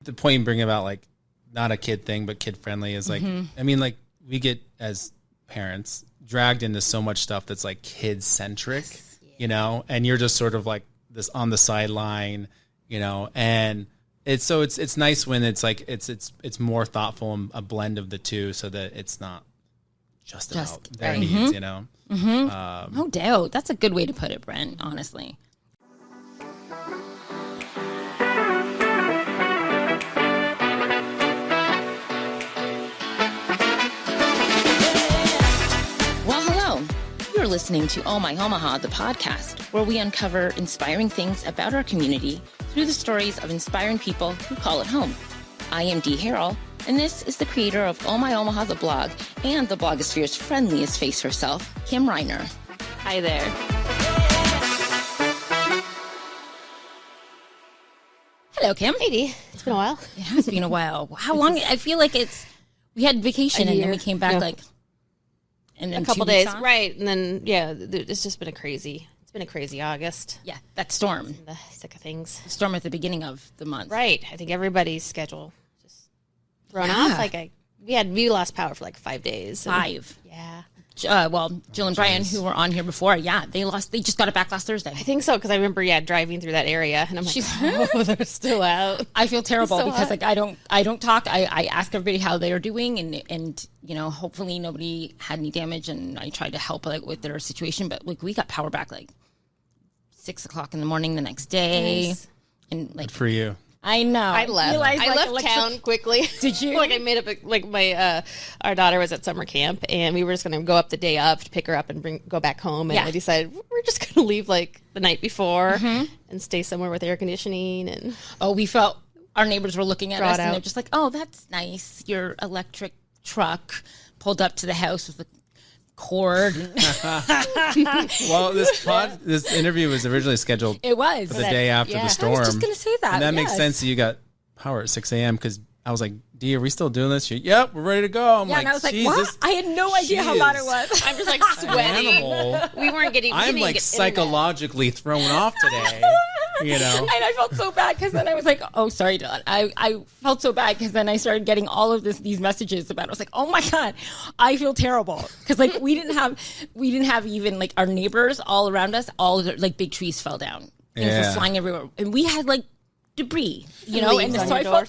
the point you bring about like not a kid thing, but kid friendly is like, I mean, like we get as parents dragged into so much stuff that's like kid centric, you know, and you're just sort of like this on the sideline, you know, and it's nice when it's like, it's more thoughtful and a blend of the two so that it's not just about their needs, you know? No doubt. That's a good way to put it, Brent, honestly. You're listening to Oh My Omaha, the podcast, where we uncover inspiring things about our community through the stories of inspiring people who call it home. I am Dee Harrell, and this is the creator of Oh My Omaha, the blog, and the blogosphere's friendliest face herself, Kim Reiner. Hi there. Hello, Kim. Hey, Dee. It's been a while. It has been a while. How long? I feel like we had vacation and then we came back and then a couple days, right? And then it's just been a crazy August. Yeah, that storm. In the thick of things. The storm at the beginning of the month. Right. I think everybody's schedule just thrown off. Like we lost power for like 5 days. 5. Yeah. Jill and Brian, who were on here before, they just got it back last Thursday. I think so, because I remember, driving through that area, and I'm like, they're still out. I feel terrible because like I don't talk. I ask everybody how they are doing, and you know, hopefully nobody had any damage, and I tried to help like with their situation, but like we got power back like 6 o'clock in the morning the next day, and like good for you. I know. I left. I left town quickly. Did you? Like I made up our daughter was at summer camp, and we were just going to go up the day of to pick her up and go back home. And I decided we're just going to leave like the night before and stay somewhere with air conditioning. And we felt our neighbors were looking at us and they're just like, "Oh, that's nice. Your electric truck pulled up to the house with a cord." Well, this interview was originally scheduled. It was for the day after the storm. I was just going to say that. And that makes sense that you got power at 6 a.m. because I was like, Dee, are we still doing this? Yep, we're ready to go. I'm like, and I was like, Jesus, what? I had no idea how bad it was. I'm just like sweating. We weren't getting. I'm like psychologically thrown off today. You know, and I felt so bad because then I was like, "Oh, sorry, Don." I felt so bad because then I started getting all of these messages about it. I was like, "Oh my God, I feel terrible," because like we didn't have even like our neighbors all around us. All like big trees fell down. Things were flying everywhere, and we had like debris, you know. And so I felt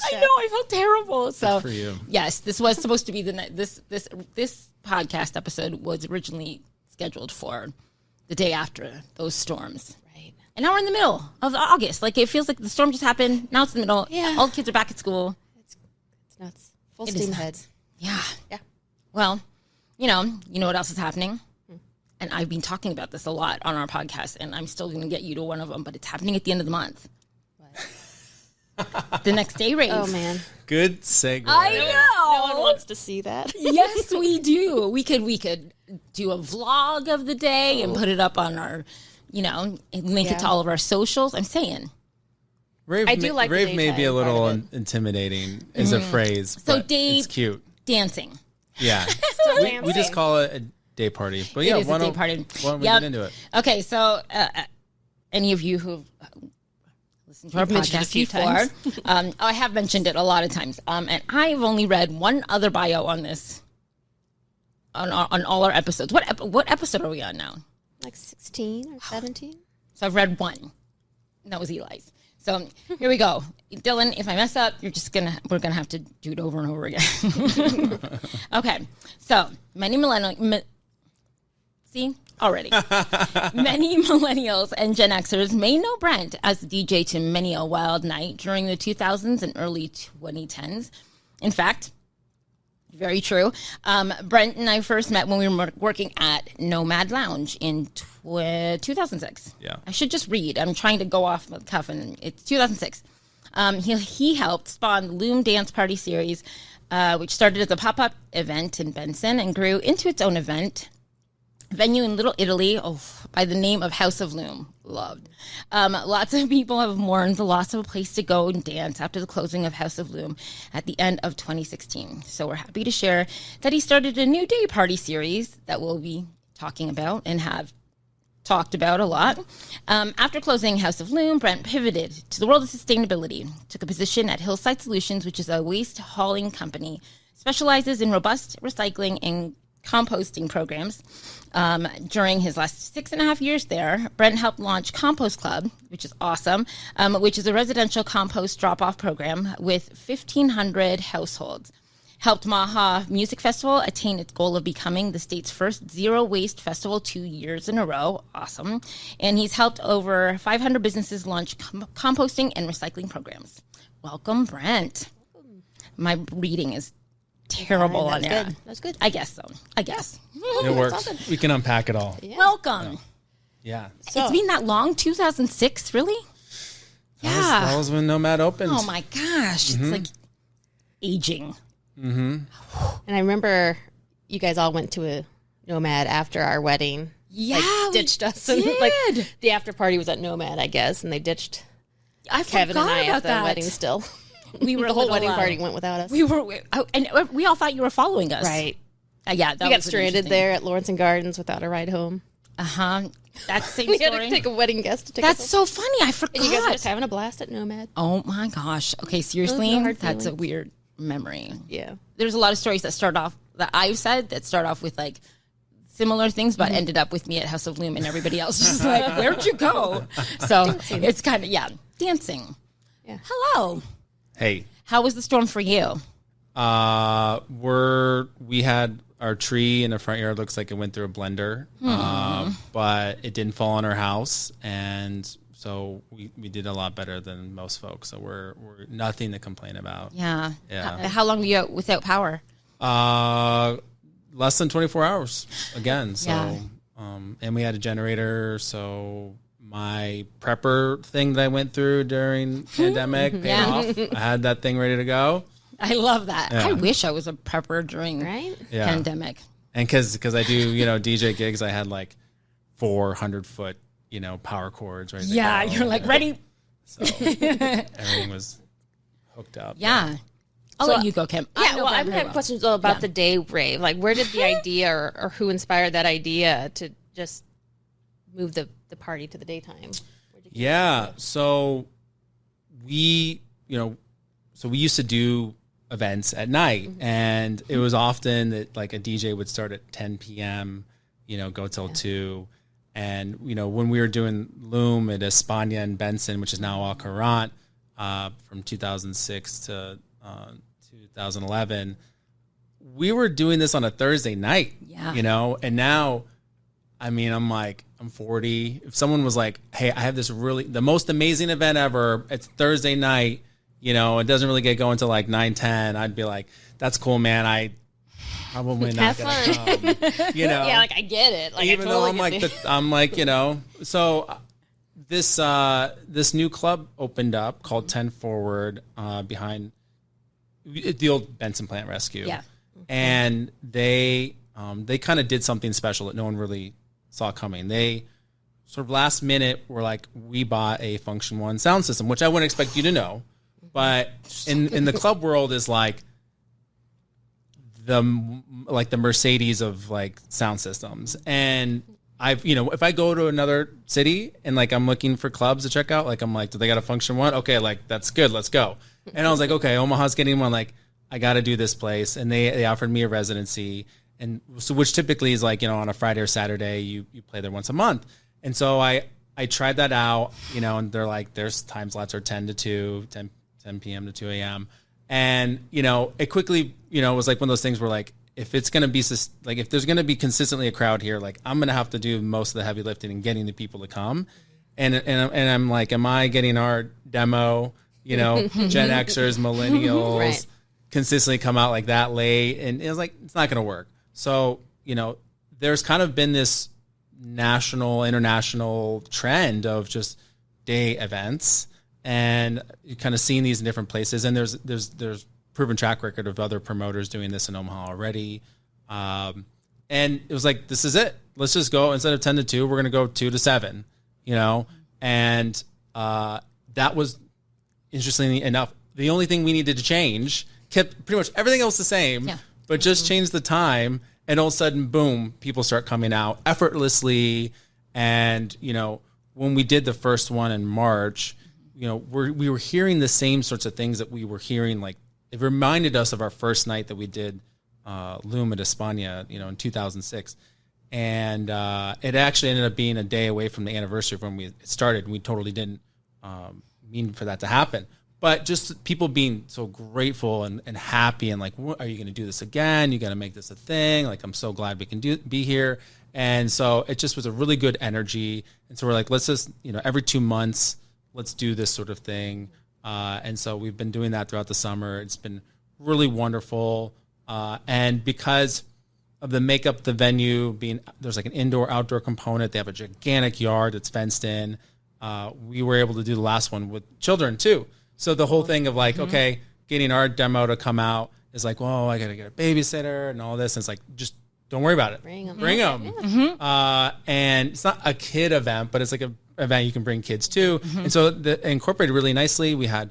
terrible. So good for you. Yes, this was supposed to be this podcast episode was originally scheduled for the day after those storms. And now we're in the middle of August. Like, it feels like the storm just happened. Now it's in the middle. Yeah. All the kids are back at school. It's nuts. Full steam ahead. Yeah. Yeah. Well, you know what else is happening? And I've been talking about this a lot on our podcast, and I'm still going to get you to one of them, but it's happening at the end of the month. What? The next day rave. Oh, man. Good segue. I know. No one wants to see that. Yes, we do. We could do a vlog of the day and put it up on our... You know, link it to all of our socials. I'm saying. Rave may be a little intimidating as a phrase, but it's cute. Dancing. Yeah. we just call it a day party. But it is a day party. Why don't we get into it? Okay, so any of you who've listened to our podcast before, I have mentioned it a lot of times. And I've only read one other bio on this, on all our episodes. What episode are we on now? Like 16 or 17. So I've read one. That was Eli's. So here we go. Dylan, if I mess up, we're gonna have to do it over and over again. Okay. So many millennials and Gen Xers may know Brent as the DJ to many a wild night during the 2000s and early 2010s. In fact, very true. Brent and I first met when we were working at Nomad Lounge in 2006. Yeah. I should just read. I'm trying to go off the cuff, and it's 2006. He helped spawn the Loom Dance Party series, which started as a pop-up event in Benson and grew into its own venue in Little Italy by the name of House of Loom. Loved. Lots of people have mourned the loss of a place to go and dance after the closing of House of Loom at the end of 2016. So we're happy to share that he started a new day party series that we'll be talking about and have talked about a lot. After closing House of Loom, Brent pivoted to the world of sustainability, took a position at Hillside Solutions, which is a waste hauling company, specializes in robust recycling and composting programs. During his last 6.5 years there, Brent helped launch Compost Club, which is awesome, which is a residential compost drop-off program with 1,500 households. Helped Omaha Music Festival attain its goal of becoming the state's first zero-waste festival 2 years in a row. Awesome. And he's helped over 500 businesses launch composting and recycling programs. Welcome, Brent. My reading is terrible on that. That's good. I guess so. I guess. It works. We can unpack it all. Yeah. Welcome. Yeah. So, it's been that long? 2006? Really? That was when Nomad opened. Oh, my gosh. It's like aging. Mm-hmm. And I remember you guys all went to a Nomad after our wedding. Yeah, like, ditched us. And, like, the after party was at Nomad, I guess, and they ditched Kevin and I at the wedding still. We were the whole wedding party went without us. And we all thought you were following us. Right. Yeah, we got stranded there at Lawrence and Gardens without a ride home. Uh-huh. That's the same we story. had to take a wedding guest to take That's us so funny. I forgot. And you guys were just having a blast at Nomad. Oh, my gosh. Okay, seriously? That's a weird memory. Yeah. There's a lot of stories that start off, that I've said, that start off with, like, similar things, but ended up with me at House of Loom, and everybody else is just like, where'd you go? So it's kind of, dancing. Yeah. Hello. Hey. How was the storm for you? We had our tree in the front yard, looks like it went through a blender, but it didn't fall on our house, and so we did a lot better than most folks. So we're nothing to complain about. Yeah. Yeah. How long were you out without power? Less than 24 hours again. So, Yeah. And we had a generator. So my prepper thing that I went through during pandemic paid off. I had that thing ready to go. I love that. Yeah. I wish I was a prepper during pandemic. And cause I do, DJ gigs, I had like 400-foot, power cords right there. You're like ready. So everything was hooked up. Yeah. I'll let you go, Kim. I have questions about the day rave. Like, where did the idea or who inspired that idea to just move the party to the daytime? Yeah. So we used to do events at night, and it was often that like a DJ would start at 10 p.m., go till 2. And, when we were doing Loom at España in Benson, which is now Al Current, from 2006 to 2011, we were doing this on a Thursday night, and now, I'm 40. If someone was like, hey, I have the most amazing event ever, it's Thursday night, it doesn't really get going till like 9-10, I'd be like, that's cool, man. I probably not going to come, Yeah, like I get it. Like, even though so this new club opened up called 10 Forward behind the old Benson Plant Rescue. Yeah. And they kind of did something special that no one really saw coming. They sort of last minute were like, we bought a Function 1 sound system, which I wouldn't expect you to know. But in the club world is like the Mercedes of like sound systems. And if I go to another city and like I'm looking for clubs to check out, like I'm like, do they got a Function 1? Okay, like that's good, let's go. And I was like, okay, Omaha's getting one. Like, I got to do this place, and they offered me a residency, and so which typically is like on a Friday or Saturday you play there once a month. And so I tried that out, and they're like, there's time slots are 10 to 2, 10 p.m. to 2 a.m. And it quickly was like one of those things where like if it's gonna be like if there's gonna be consistently a crowd here, like I'm gonna have to do most of the heavy lifting and getting the people to come. And I'm like, am I getting our demo? Gen Xers, millennials, right, consistently come out like that late, and it was like it's not going to work. So there's kind of been this national, international trend of just day events, and you're kind of seeing these in different places. And there's proven track record of other promoters doing this in Omaha already. And it was like, this is it. Let's just go, instead of 10 to 2, we're going to go 2 to 7. And that was, interestingly enough, the only thing we needed to change, kept pretty much everything else the same, but just changed the time, and all of a sudden, boom, people start coming out effortlessly, And, when we did the first one in March, we were hearing the same sorts of things that we were hearing. Like, it reminded us of our first night that we did Loom at España, in 2006. And it actually ended up being a day away from the anniversary of when we started. We totally didn't mean for that to happen. But just people being so grateful and happy and like, are you going to do this again? You got to make this a thing. Like, I'm so glad we can be here. And so it just was a really good energy. And so we're like, let's just, every 2 months, let's do this sort of thing. And so we've been doing that throughout the summer. It's been really wonderful. And because of the makeup of the venue there's like an indoor-outdoor component. They have a gigantic yard that's fenced in. We were able to do the last one with children too. So the whole thing of like, okay, getting our demo to come out is like, well, I got to get a babysitter and all this. And it's like, just don't worry about it. Bring them. Yeah. And it's not a kid event, but it's like an event you can bring kids to. And so it incorporated really nicely. We had,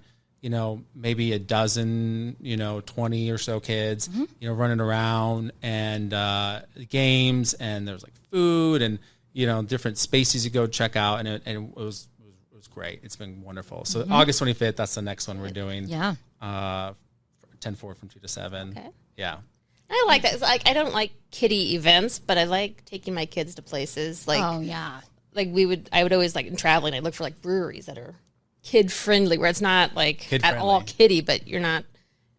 maybe a dozen, 20 or so kids, running around and games, and there was like food and, different spaces you go check out. And it was great. It's been wonderful. So August 25th, that's the next one we're doing. Yeah. 10-4 from 2 to 7. Okay. Yeah. I like that. It's like, I don't like kiddie events, but I like taking my kids to places like, oh yeah. Like I would always like in traveling, I look for like breweries that are kid friendly, where it's not like at all kiddie, but you're not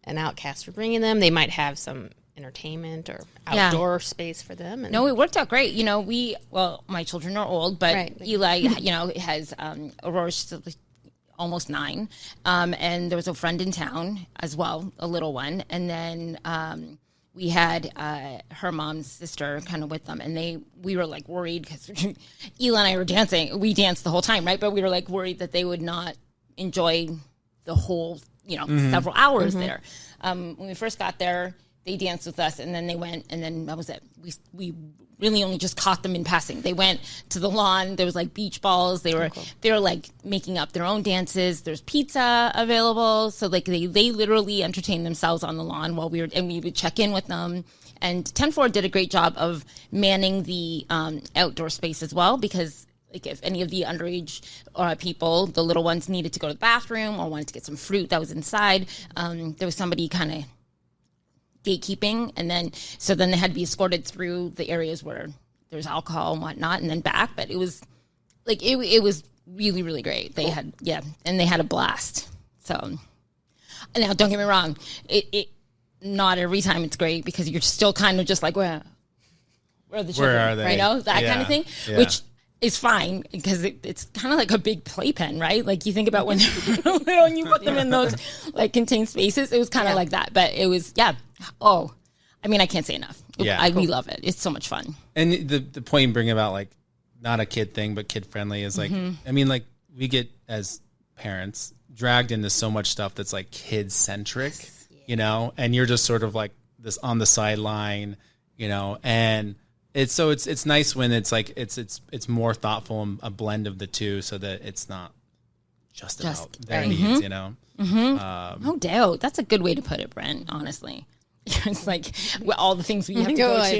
an outcast for bringing them. They might have some entertainment or outdoor space for them. And no, it worked out great. My children are old, but Eli, has Aurora's almost 9. And there was a friend in town as well, a little one. And then we had her mom's sister kind of with them, and we were like worried because Eli and I were dancing. We danced the whole time, right? But we were like worried that they would not enjoy the whole, several hours there. When we first got there, they danced with us, and then they went, and then that was it. We really only just caught them in passing. They went to the lawn. There was like beach balls. They were like making up their own dances. There's pizza available. So like they literally entertained themselves on the lawn while we would check in with them. And 10-4 did a great job of manning the outdoor space as well, because like if any of the underage people, the little ones, needed to go to the bathroom or wanted to get some fruit that was inside, there was somebody kind of gatekeeping, and then they had to be escorted through the areas where there's alcohol and whatnot, and then back. But it was like it was really, really great. They had and they had a blast. So now, don't get me wrong, it not every time it's great, because you're still kind of just like, where are the children? Where are they? Right? That kind of thing, which is fine, because it's kind of like a big playpen, right? Like you think about when they're little and you put them in those like contained spaces. It was kind of like that, but it was Oh, I mean, I can't say enough. We love it. It's so much fun. And the point you bring about like not a kid thing, but kid friendly is like, I mean, like we get as parents dragged into so much stuff that's like kid centric, and you're just sort of like this on the sideline, and it's nice when it's like it's more thoughtful and a blend of the two, so that it's not just about their needs, No doubt. That's a good way to put it, Brent, honestly. It's like all the things we have to go to.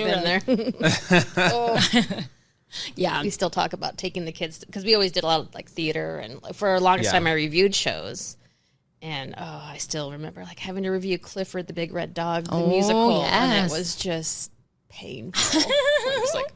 Yeah. We still talk about taking the kids, because we always did a lot of like theater, and for a longest time I reviewed shows. And I still remember like having to review Clifford the Big Red Dog, the musical. Yes. And it was just painful. It was like,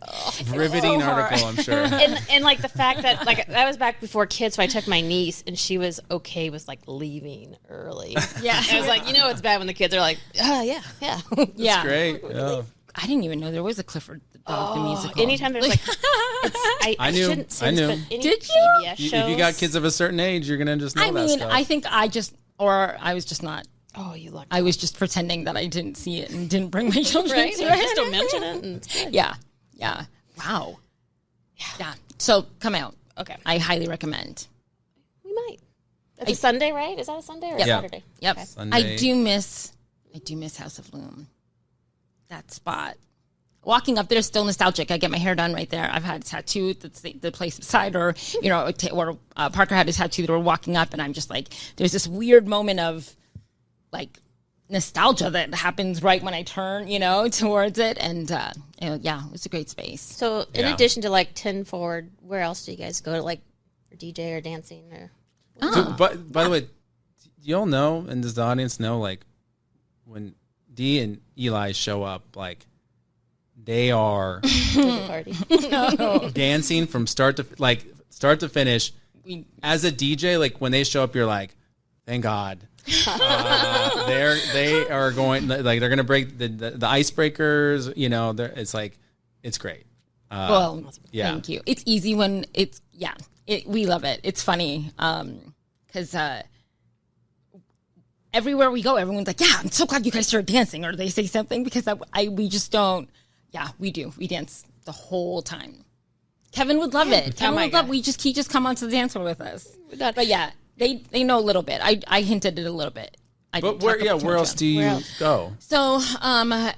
riveting article, I'm sure. And like the fact that like that was back before kids, so I took my niece, and she was okay with like leaving early. Yeah, I was like, it's bad when the kids are like, yeah. That's great. Yeah. I didn't even know there was a Clifford the Dog the musical. Anytime there's like, I knew. I knew. But did you? PBS shows, if you got kids of a certain age, you're gonna just know that stuff. I think I was just not. Oh, you lucky. I was just pretending that I didn't see it and didn't bring my children to it. Just don't mention it. And it's good. Yeah. Wow. Yeah. So come out. Okay. I highly recommend. We might. That's a Sunday, right? Is that a Sunday or a Saturday? Yep. Okay. Sunday. I do miss House of Loom. That spot. Walking up there is still nostalgic. I get my hair done right there. I've had a tattoo that's the place beside, or Parker had a tattoo that we're walking up, and I'm just like, there's this weird moment of like nostalgia that happens right when I turn, towards it. And it was a great space. So in addition to like 10 Forward, where else do you guys go to, like DJ or dancing or? But by the way, do you all know, and does the audience know, like when Dee and Eli show up, like they are party. dancing from start to finish. As a DJ, like when they show up, you're like, thank God. They are going, like they're going to break the icebreakers, it's great. Thank you. It's easy when we love it. It's funny. Cause, everywhere we go, everyone's like, I'm so glad you guys started dancing, or they say something, because we just don't. Yeah, we do. We dance the whole time. Kevin would love it. Kevin would love. He just come onto the dance floor with us. But yeah, they know a little bit. I hinted it a little bit. But where else do you go? So, I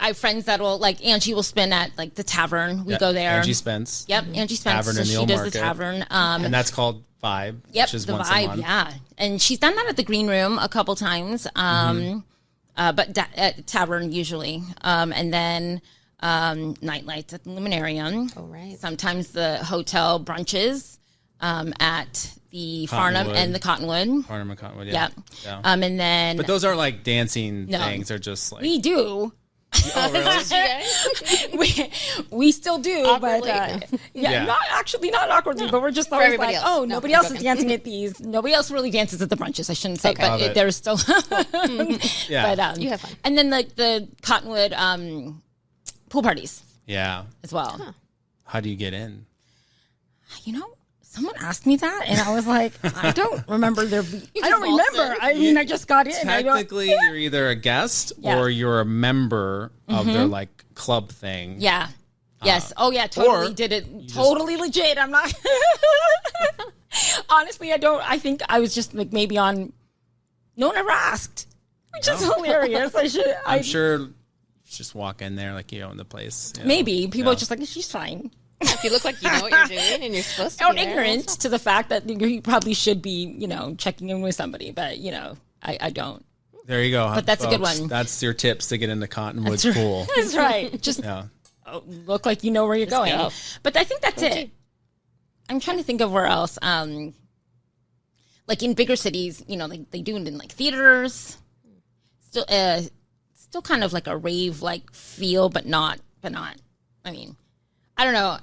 have friends that will, like, Angie will spin at like the tavern. We go there. Angie Spence. Yep, Angie Spence. Tavern in the Old Market. Does the tavern. And that's called Vibe. Yep, which is the once Vibe. a month. Yeah, and she's done that at the Green Room a couple times. But at tavern usually. And then nightlights at the Luminarium. Oh, right. Sometimes the hotel brunches at the Farnham and the Cottonwood. Farnham and Cottonwood, yeah. And then... But those aren't like dancing things. They're just like... We do. Oh, really? we still do, awkwardly, but not awkwardly, but we're just always like, else. Nobody else is dancing at these. Nobody else really dances at the brunches. I shouldn't say, but there's still. But you have fun. And then the Cottonwood pool parties. Yeah, as well. Huh. How do you get in? Someone asked me that, and I was like, I don't remember I don't remember. I just got in. Technically, you're either a guest or you're a member of their like club thing. Yeah. Yes. Totally did it. Totally legit. I'm not. Honestly, I think I was just like maybe on. No one ever asked, which is hilarious. I'm sure. You just walk in there like you own the place. Maybe people are just like, she's fine. If you look like you know what you're doing and you're supposed to be there, ignorant to the fact that you probably should be, checking in with somebody, but I don't. There you go. But that's a good one. That's your tips to get into Cottonwood's pool. That's right. Just look like you know where you're going. Go. But I think that's it. I'm trying to think of where else. Like in bigger cities, they do it in like theaters. Still kind of like a rave like feel, but not. I mean, I don't know.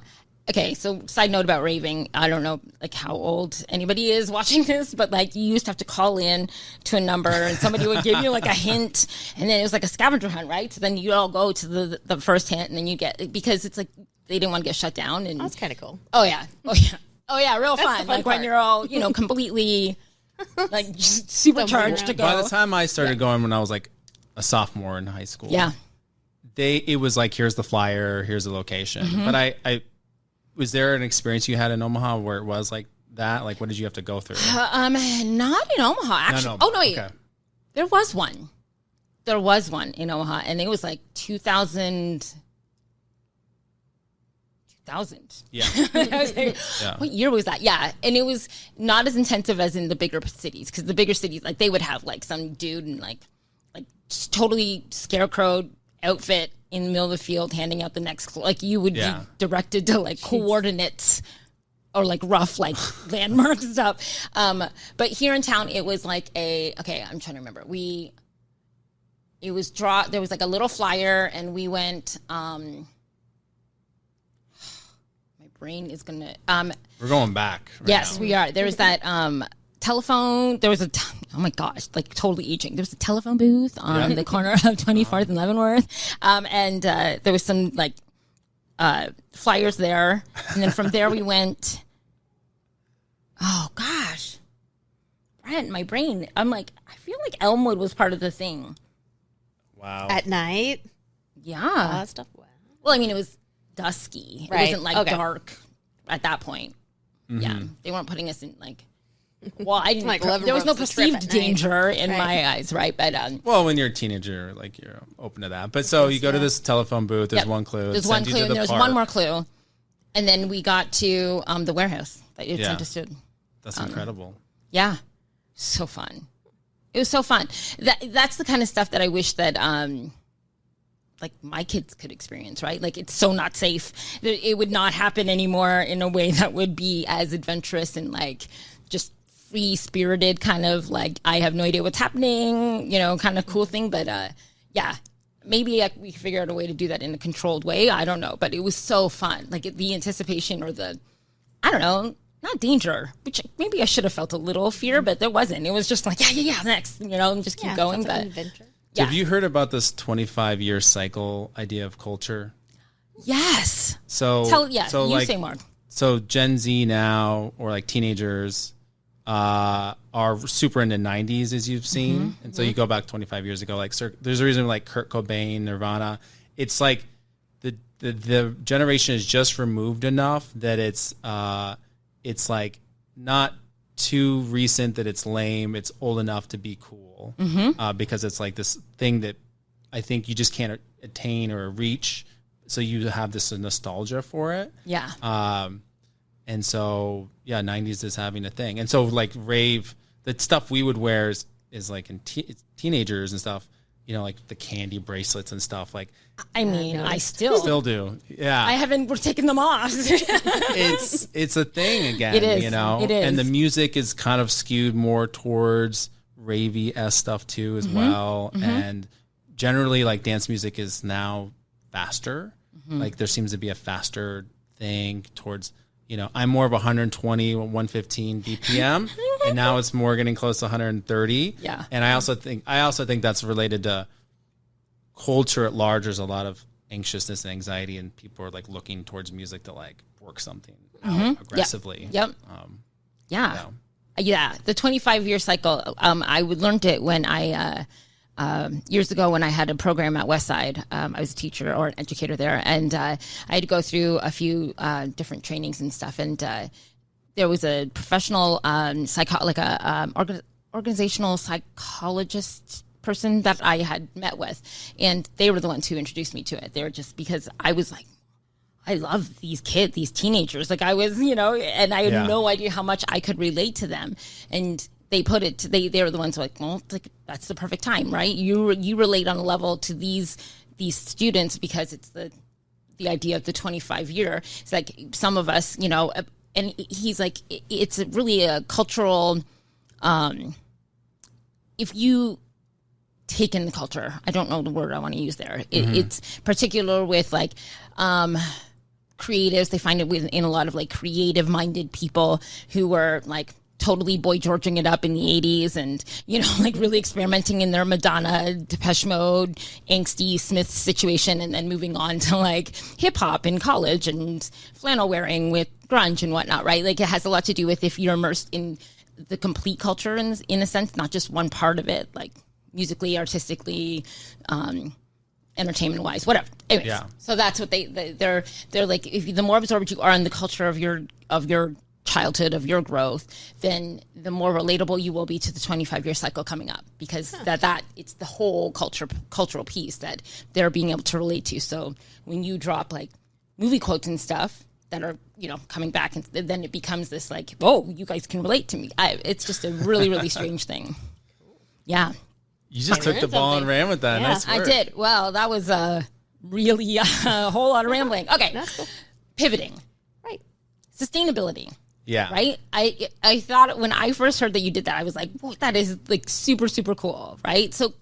Okay, so side note about raving. I don't know like how old anybody is watching this, but like you used to have to call in to a number and somebody would give you like a hint, and then it was like a scavenger hunt, right? So then you all go to the first hint, and then you get, because it's like they didn't want to get shut down. And that's kind of cool. Oh yeah, real fun. Like when you're all completely like just supercharged to go. By the time I started going, when I was like a sophomore in high school, it was like, here's the flyer, here's the location. But I was there an experience you had in Omaha where it was like that? Like, what did you have to go through? Not in Omaha, actually. No. Oh, no, wait. Okay. There was one. There was one in Omaha, and it was like 2000. Yeah. What year was that? Yeah. And it was not as intensive as in the bigger cities, because the bigger cities, like, they would have like some dude in like just totally scarecrow outfit in the middle of the field handing out the next, like you would be directed to like coordinates or like rough like landmark stuff. But here in town it was like I'm trying to remember. There was like a little flyer, and we went my brain is gonna we're going back right yes now. We are. There was that telephone. There was oh my gosh, like totally aging. There was a telephone booth on the corner of 24th and Leavenworth, and there was some like flyers there, and then from there we went. Oh gosh, Brent, my brain. I'm like, I feel like Elmwood was part of the thing. Wow. At night. Yeah. All that stuff. Wow. Well, I mean, it was dusky. It wasn't like dark at that point. Yeah, they weren't putting us in like. Well, I didn't. There was no perceived danger in my eyes, right? But well, when you're a teenager, like you're open to that. But so you go to this telephone booth. There's one clue. There's one clue, and there's one more clue, and then we got to the warehouse that it sent us to. That's incredible. Yeah, so fun. It was so fun. That's the kind of stuff that I wish that like my kids could experience, right? Like it's so not safe. It would not happen anymore in a way that would be as adventurous and like just free spirited kind of like, I have no idea what's happening, you know, kind of cool thing. But yeah, maybe we could figure out a way to do that in a controlled way. I don't know, but it was so fun. Like the anticipation or I don't know, not danger, which maybe I should have felt a little fear, but there wasn't. It was just like, yeah, next, you know, and just keep going. But like adventure. Yeah. Have you heard about this 25-year cycle idea of culture? Yes. So say more. So Gen Z now, or like teenagers, are super into 90s, as you've seen. And so you go back 25 years ago, like there's a reason like Kurt Cobain, Nirvana. It's like the generation is just removed enough that it's like not too recent that it's lame. It's old enough to be cool, because it's like this thing that I think you just can't attain or reach. So you have this nostalgia for it. Yeah. And so, 90s is having a thing. And so like rave, the stuff we would wear is like in teenagers and stuff, you know, like the candy bracelets and stuff. Like, I mean, I still do. Yeah. I haven't, we're taking them off. it's a thing again, it is. You know, it is. And the music is kind of skewed more towards ravey-esque stuff too, as well. And generally like dance music is now faster. Like there seems to be a faster thing towards, you know, I'm more of 120, 115 BPM, and now it's more getting close to 130. Yeah. And I also think that's related to culture at large. There's a lot of anxiousness and anxiety, and people are like looking towards music to like work something out aggressively. Yep. Yeah. The 25-year cycle. I learned it when I years ago when I had a program at Westside. I was a teacher or an educator there, and I had to go through a few different trainings and stuff. And there was a professional organizational psychologist person that I had met with, and they were the ones who introduced me to it. They were just because I was like, I love these kids, these teenagers. Like I was, you know, and I had no idea how much I could relate to them. And they put it, they were the ones who were like, well, like, that's the perfect time, right? You relate on a level to these students because it's the idea of the 25-year. It's like some of us, you know, and he's like, it's really a cultural, if you take in the culture, I don't know the word I want to use there. It's particular with like, creatives. They find it in a lot of like creative minded people who were like totally Boy Georging it up in the 80s and, you know, like really experimenting in their Madonna, Depeche Mode, angsty Smith situation, and then moving on to like hip hop in college and flannel wearing with grunge and whatnot, right? Like it has a lot to do with if you're immersed in the complete culture in a sense, not just one part of it, like musically, artistically, entertainment wise, whatever. Anyways, so that's what they're like. If the more absorbed you are in the culture of your childhood, of your growth, then the more relatable you will be to the 25-year cycle coming up, because that it's the whole cultural piece that they're being able to relate to. So when you drop like movie quotes and stuff that are, you know, coming back, and then it becomes this like, oh, you guys can relate to me. It's just a really, really strange thing. Yeah. You just took the ball and ran with that. Yeah, nice work. I did. Well, that was really a whole lot of rambling. Okay. That's cool. Pivoting. Right. Sustainability. Yeah. Right? I thought when I first heard that you did that, I was like, whoa, that is like super, super cool. Right? So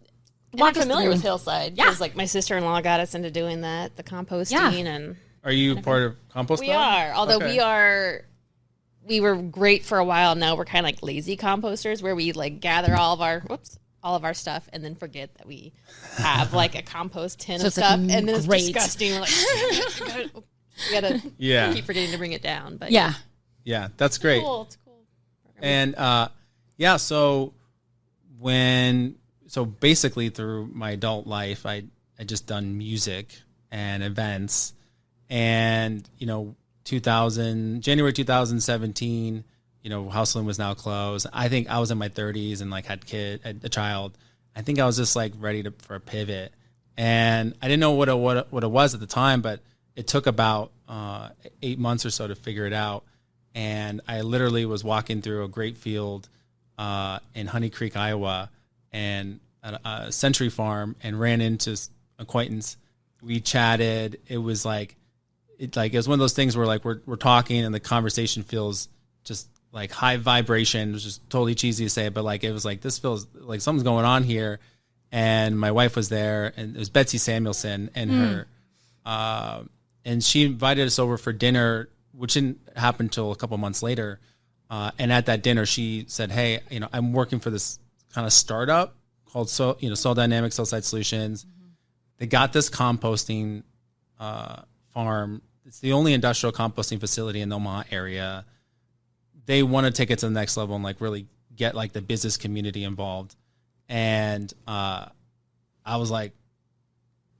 I'm familiar with Hillside. Yeah. Because like my sister-in-law got us into doing that, the composting and... Are you part of Composting? We are. Although we were great for a while. Now we're kind of like lazy composters where we like gather all of our stuff and then forget that we have like a compost tin of stuff, like, and then it's disgusting. We're like, we gotta keep forgetting to bring it down. But yeah, that's great. It's cool. And so basically through my adult life, I just done music and events, and you know, January 2017. You know, Hustling was now closed. I think I was in my 30s and like had a child. I think I was just like ready for a pivot, and I didn't know what it was at the time, but it took about 8 months or so to figure it out. And I literally was walking through a grape field in Honey Creek, Iowa, and at a Century Farm and ran into acquaintance. We chatted. It was like, it was one of those things where like we're talking and the conversation feels just like high vibration. It was just totally cheesy to say, but like, it was like, this feels like something's going on here. And my wife was there, and it was Betsy Samuelson and her, and she invited us over for dinner, which didn't happen until a couple months later. And at that dinner, she said, "Hey, I'm working for this kind of startup called Soil Dynamics Cell Site Solutions. They got this composting farm. It's the only industrial composting facility in the Omaha area. They want to take it to the next level and like really get like the business community involved." And I was like,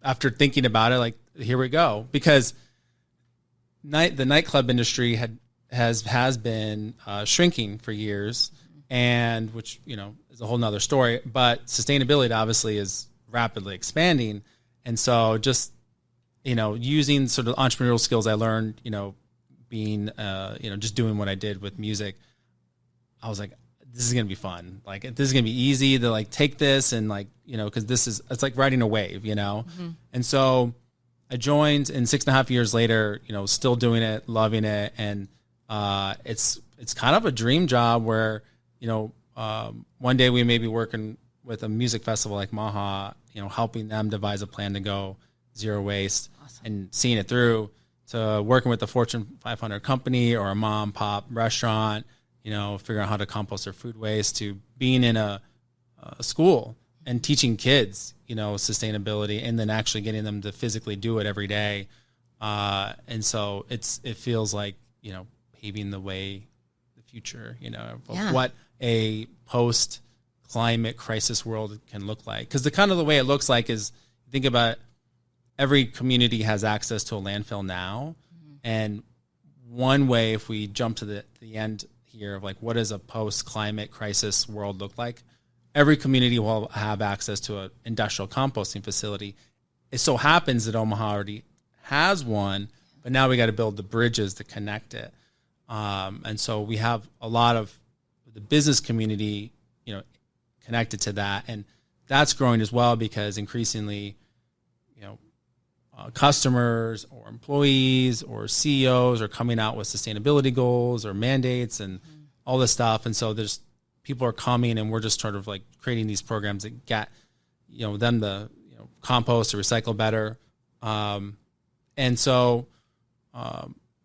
after thinking about it, like, here we go, because the nightclub industry has been shrinking for years, and which is a whole nother story. But sustainability obviously is rapidly expanding, and so just using sort of entrepreneurial skills I learned, being just doing what I did with music, I was like, this is gonna be fun. Like, this is gonna be easy to like take this and like because it's like riding a wave, And so I joined, and 6.5 years later, still doing it, loving it, and it's kind of a dream job where one day we may be working with a music festival like Maha, helping them devise a plan to go zero waste. Awesome. And seeing it through to working with a Fortune 500 company or a mom pop restaurant, figuring out how to compost their food waste, to being in a school and teaching kids, sustainability, and then actually getting them to physically do it every day. And so it feels like, paving the way, the future, of what a post climate crisis world can look like. Because the way it looks like is, think about every community has access to a landfill now. And one way, if we jump to the end here of like, what does a post climate crisis world look like? Every community will have access to an industrial composting facility. It so happens that Omaha already has one, but now we got to build the bridges to connect it. And so we have a lot of the business community, connected to that. And that's growing as well, because increasingly, customers or employees or CEOs are coming out with sustainability goals or mandates and all this stuff. And so people are coming, and we're just sort of like creating these programs that get, them to compost or recycle better. And so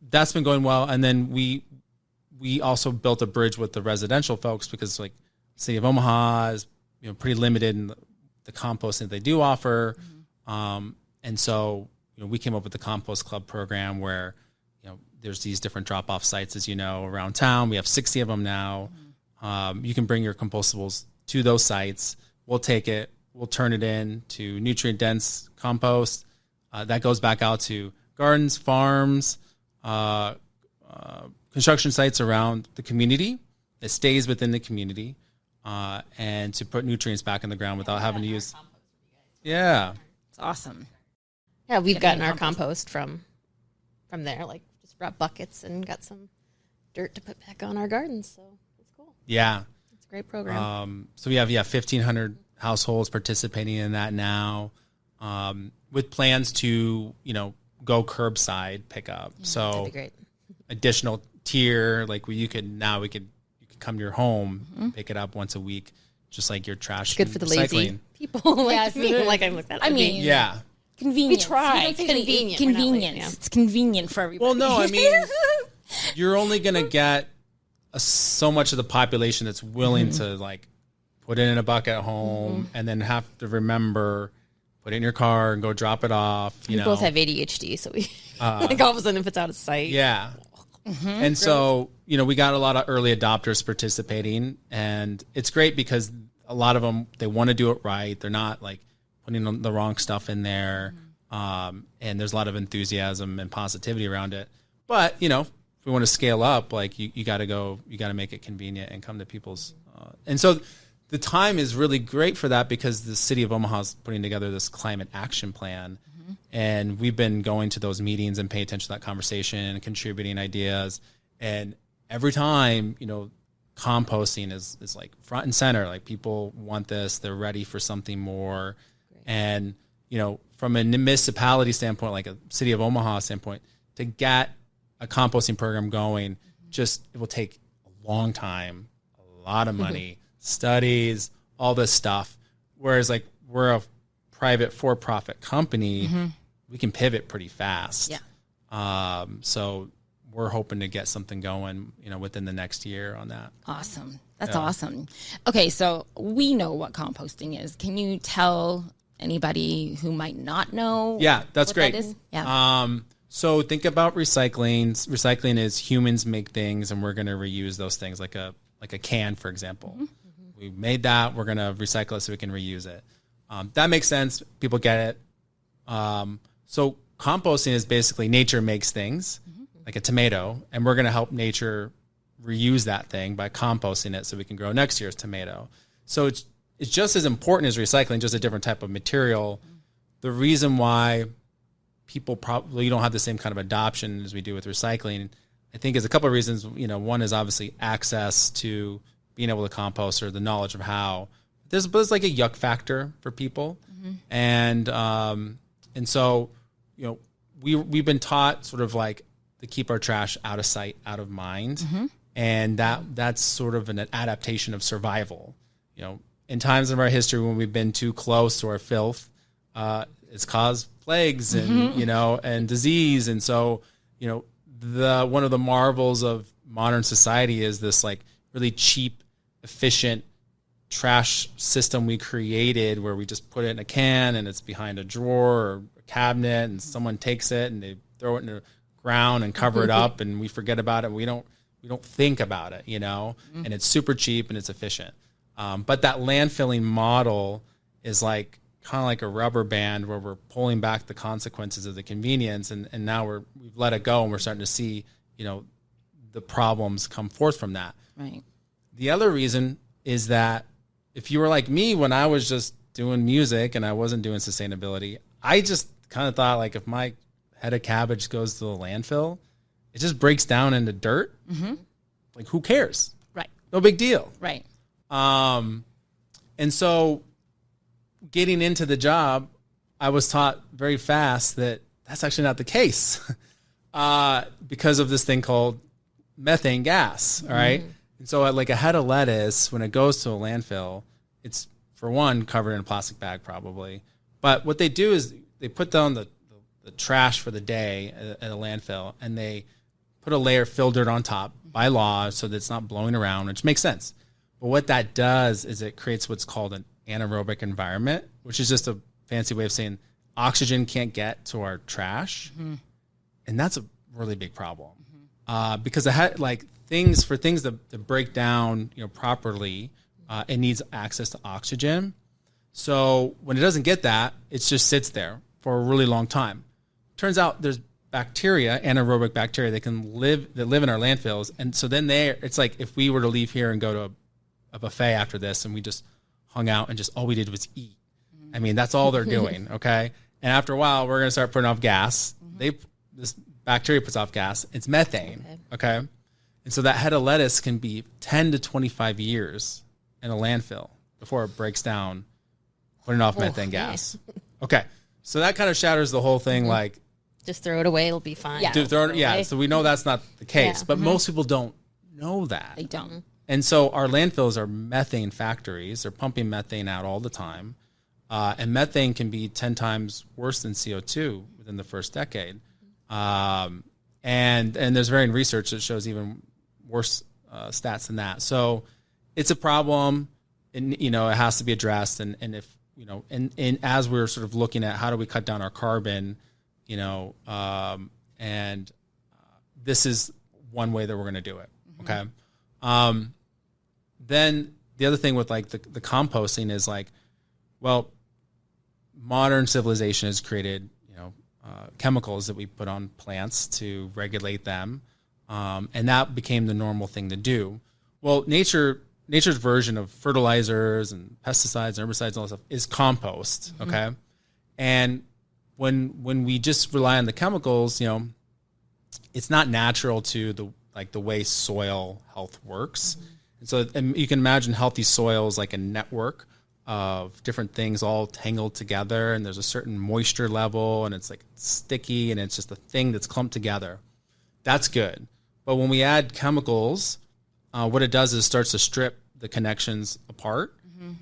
that's been going well. And then we also built a bridge with the residential folks, because like City of Omaha is pretty limited in the composting that they do offer. And so, we came up with the Compost Club program where, there's these different drop-off sites, as around town. We have 60 of them now. You can bring your compostables to those sites. We'll take it. We'll turn it in to nutrient-dense compost. That goes back out to gardens, farms, construction sites around the community. It stays within the community, and to put nutrients back in the ground without having to use. Yeah. It's awesome. Yeah, we've gotten our compost from there. Like, just brought buckets and got some dirt to put back on our gardens. So it's cool. Yeah, it's a great program. So we have 1,500 households participating in that now, with plans to go curbside pickup. So that'd be great. Additional tier, like you could come to your home, pick it up once a week, just like your trash. It's good for the lazy people like me. Like I looked at. Yeah. Convenience. We try. Convenience. It's convenient for everybody. Well, no, you're only going to get so much of the population that's willing to like put it in a bucket at home and then have to remember, put it in your car and go drop it off. We both have ADHD, so we like all of a sudden if it's out of sight. Yeah. And so, we got a lot of early adopters participating, and it's great because a lot of them, they want to do it right. They're not like putting the wrong stuff in there. And there's a lot of enthusiasm and positivity around it. But, if we want to scale up, like you got to make it convenient and come to people's. And so the time is really great for that, because the city of Omaha is putting together this climate action plan. And we've been going to those meetings and paying attention to that conversation and contributing ideas. And every time, composting is like front and center. Like people want this, they're ready for something more. Great. And, you know, from a municipality standpoint, like a city of Omaha standpoint, to get a composting program going, it will take a long time, a lot of money, studies, all this stuff. Whereas like we're a private for-profit company, we can pivot pretty fast. Yeah. So we're hoping to get something going, you know, within the next year on that. Awesome. That's awesome. Okay, so we know what composting is. Can you tell anybody who might not know? Yeah, that's great. That is? Yeah. So think about recycling. Recycling is humans make things, and we're going to reuse those things, like a can, for example. We made that. We're going to recycle it so we can reuse it. That makes sense. People get it. So composting is basically nature makes things, like a tomato, and we're going to help nature reuse that thing by composting it so we can grow next year's tomato. So it's just as important as recycling, just a different type of material. The reason why people probably don't have the same kind of adoption as we do with recycling, I think, is a couple of reasons. You know, one is obviously access to being able to compost or the knowledge of how. There's like a yuck factor for people, and so, you know, we've been taught sort of like to keep our trash out of sight, out of mind, and that's sort of an adaptation of survival. You know, in times of our history when we've been too close to our filth, it's caused plagues and you know, and disease, and so, you know, one of the marvels of modern society is this like really cheap, efficient trash system we created where we just put it in a can and it's behind a drawer or a cabinet and someone takes it and they throw it in the ground and cover it up and we forget about it. We don't think about it, you know, and it's super cheap and it's efficient. But that landfilling model is like kind of like a rubber band where we're pulling back the consequences of the convenience. And now we've let it go and we're starting to see, you know, the problems come forth from that. Right. The other reason is that if you were like me when I was just doing music and I wasn't doing sustainability, I just kind of thought like if my head of cabbage goes to the landfill, it just breaks down into dirt. Like who cares? Right. No big deal. Right. And so getting into the job, I was taught very fast that that's actually not the case because of this thing called methane gas. All right. And so like a head of lettuce, when it goes to a landfill, it's for one covered in a plastic bag probably. But what they do is they put down the trash for the day at a landfill and they put a layer of fill dirt on top by law so that it's not blowing around, which makes sense. But what that does is it creates what's called an anaerobic environment, which is just a fancy way of saying oxygen can't get to our trash. And that's a really big problem because like things to break down, you know, properly, it needs access to oxygen. So when it doesn't get that, it just sits there for a really long time. Turns out there's bacteria, anaerobic bacteria that live in our landfills. And so then it's like if we were to leave here and go to a buffet after this and we just hung out and just all we did was eat. I mean, that's all they're doing. Okay. And after a while, we're going to start putting off gas. This bacteria puts off gas. It's methane. Okay. And so that head of lettuce can be 10 to 25 years in a landfill before it breaks down, putting off methane gas. Okay. So that kind of shatters the whole thing. Like, just throw it away. It'll be fine. Yeah. So we know that's not the case, but most people don't know that. They don't. And so our landfills are methane factories. They're pumping methane out all the time. And methane can be 10 times worse than CO2 within the first decade. And there's varying research that shows even worse stats than that. So it's a problem, and, you know, it has to be addressed. And if, you know, and as we're sort of looking at how do we cut down our carbon, you know, this is one way that we're going to do it. Okay. Then the other thing with like the composting is like, well, modern civilization has created, you know, chemicals that we put on plants to regulate them. And that became the normal thing to do. Well, nature's version of fertilizers and pesticides and herbicides and all that stuff is compost. Okay. And when we just rely on the chemicals, you know, it's not natural to the way soil health works. And so you can imagine healthy soils like a network of different things all tangled together, and there's a certain moisture level, and it's like sticky, and it's just a thing that's clumped together. That's good. But when we add chemicals, what it does is starts to strip the connections apart,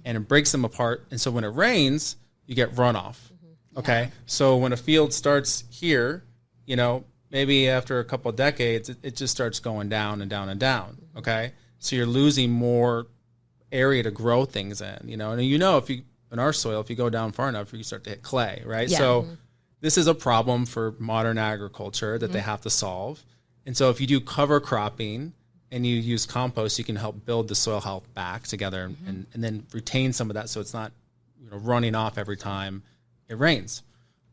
and it breaks them apart. And so when it rains, you get runoff. Okay. So when a field starts here, maybe after a couple of decades, it just starts going down and down and down. Okay. So you're losing more area to grow things in, and if you, in our soil, if you go down far enough, you start to hit clay, right? Yeah. So this is a problem for modern agriculture that they have to solve. And so if you do cover cropping and you use compost, you can help build the soil health back together and then retain some of that, so it's not running off every time it rains,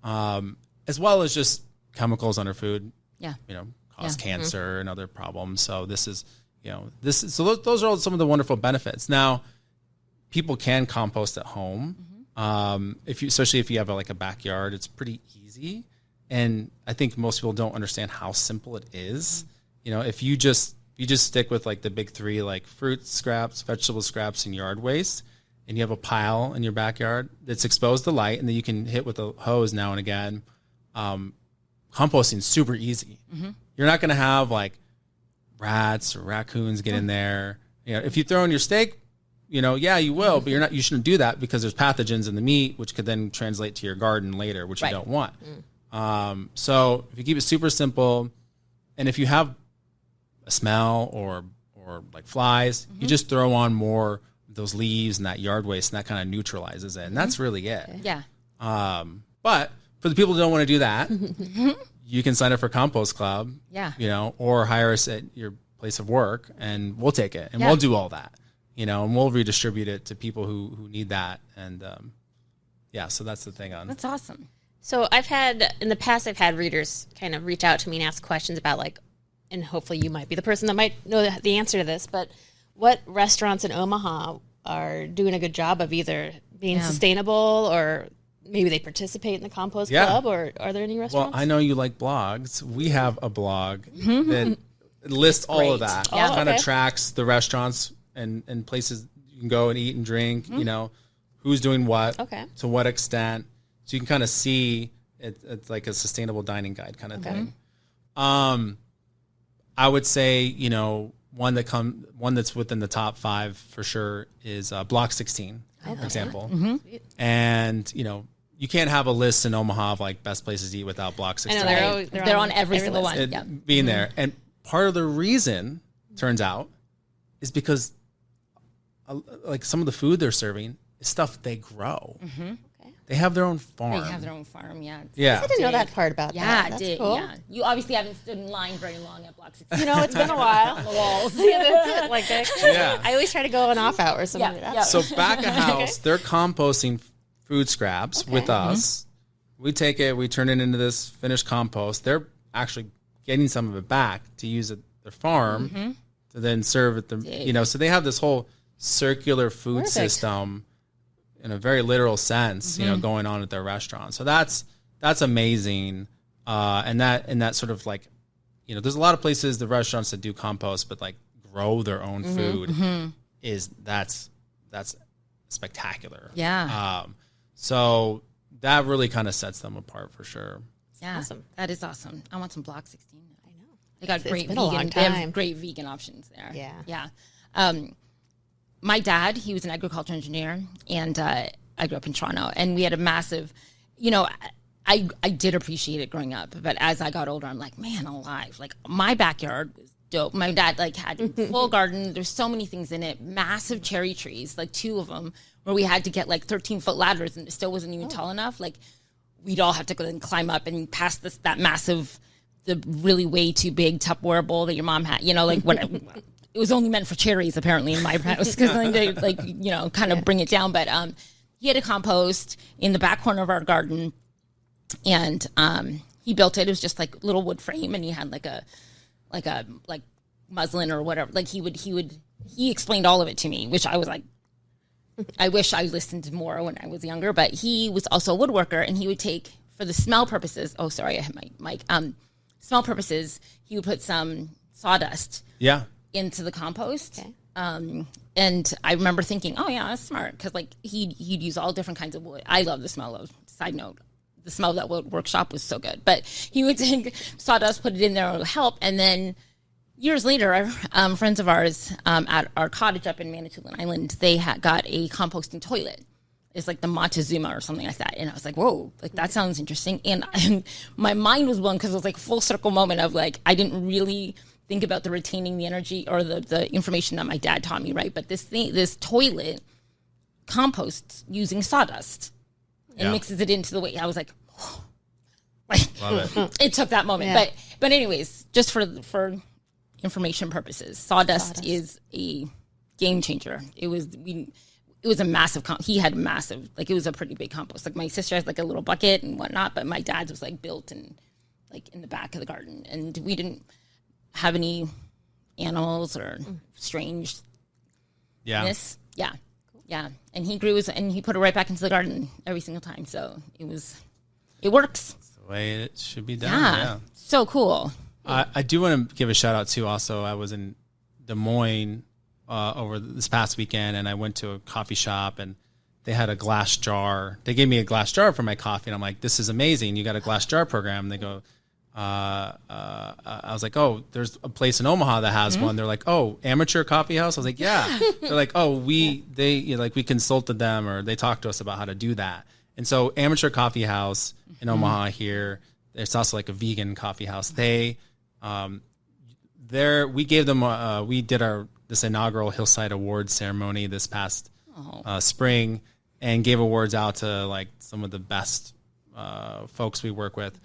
as well as just chemicals on our food, cause cancer and other problems. So this is, so those are all some of the wonderful benefits. Now, people can compost at home. Especially if you have a backyard, it's pretty easy. And I think most people don't understand how simple it is. If you just stick with the big three, like fruit scraps, vegetable scraps, and yard waste, and you have a pile in your backyard that's exposed to light and that you can hit with a hose now and again, composting is super easy. You're not going to have rats or raccoons get in there. If you throw in your steak, you will, but you shouldn't do that because there's pathogens in the meat, which could then translate to your garden later, which you don't want. So if you keep it super simple, and if you have a smell or flies, you just throw on more of those leaves and that yard waste, and that kind of neutralizes it. And that's really it. Okay. Yeah. But for the people who don't want to do that, you can sign up for Compost Club. Yeah. Or hire us at your place of work, and we'll take it and we'll do all that. And we'll redistribute it to people who need that. And so that's the thing on. That's awesome. So in the past, I've had readers kind of reach out to me and ask questions about and hopefully you might be the person that might know the answer to this, but what restaurants in Omaha are doing a good job of either being sustainable, or maybe they participate in the compost club, or are there any restaurants? Well, I know you like blogs. We have a blog that lists all of that. Yeah. It kind of tracks the restaurants and places you can go and eat and drink, who's doing what, to what extent. So you can kind of see it's like a sustainable dining guide kind of thing. I would say, one that's within the top 5 for sure is Block 16, for example. And, you can't have a list in Omaha of best places to eat without Block 16. I know they're on every single one. Being there. And part of the reason, turns out, is because some of the food they're serving is stuff they grow. They have their own farm. They have their own farm, I didn't know that part about that. Yeah, That's cool. Yeah. You obviously haven't stood in line very long at Block 16. It's been a while. On the walls. That's it. I always try to go on off hours. So back of house, they're composting food scraps with us. We take it, we turn it into this finished compost. They're actually getting some of it back to use at their farm to then serve at the, so they have this whole circular food system in a very literal sense, going on at their restaurant. So that's amazing. And that sort of there's a lot of places, the restaurants that do compost, but grow their own food that's spectacular. Yeah. So that really kind of sets them apart for sure. Yeah. Awesome. That is awesome. I want some Block 16. I know. They got great been a long vegan. They time. have great vegan options there. Yeah. Yeah. My dad, he was an agriculture engineer, and I grew up in Toronto, and we had a massive, I did appreciate it growing up, but as I got older, I'm like, man, alive. My backyard was dope. My dad had a full garden. There's so many things in it. Massive cherry trees, 2 of them, where we had to get 13-foot ladders, and it still wasn't even tall enough. We'd all have to go and climb up and pass that massive, the really way too big Tupperware bowl that your mom had. It was only meant for cherries apparently in my house because they kind of bring it down. But he had a compost in the back corner of our garden, and he built it. It was just little wood frame, and he had a muslin or whatever. He explained all of it to me, which I was I wish I listened more when I was younger. But he was also a woodworker, and he would take, for the smell purposes. Oh, sorry, I have my mic. Smell purposes, he would put some sawdust. Yeah. Into the compost, And I remember thinking, oh yeah, that's smart. Cause like he'd use all different kinds of wood. I love the smell of, side note, the smell of that wood workshop was so good, but he would take sawdust, put it in there, it would help. And then years later, friends of ours, at our cottage up in Manitoulin Island, they got a composting toilet. It's like the Montezuma or something like that. And I was like, whoa, like that sounds interesting. And my mind was blown because it was like a full circle moment of like, I didn't really think about the retaining the energy or the information that my dad taught me, right? But this toilet composts using sawdust and mixes it into the way. I was like, whoa. Love it. It took that moment. Yeah. But anyways, just for information purposes, sawdust is a game changer. It was a massive, he had massive, like it was a pretty big compost. Like my sister has like a little bucket and whatnot, but my dad's was like built in like in the back of the garden. And we didn't have any animals or strange. Yeah. Yeah. And he grew and he put it right back into the garden every single time. So it works. That's the way it should be done. Yeah. So cool. I do want to give a shout out too. Also, I was in Des Moines over this past weekend, and I went to a coffee shop, and they had a glass jar. They gave me a glass jar for my coffee, and I'm like, "This is amazing! You got a glass jar program." And they go, I was like, "Oh, there's a place in Omaha that has one." They're like, "Oh, amateur coffee house." I was like, "Yeah." They're like, "Oh, we consulted them, or they talked to us about how to do that." And so, amateur coffee house in Omaha here. There's also like a vegan coffee house. We gave them we did this inaugural Hillside Awards ceremony this past spring, and gave awards out to like some of the best folks we work with.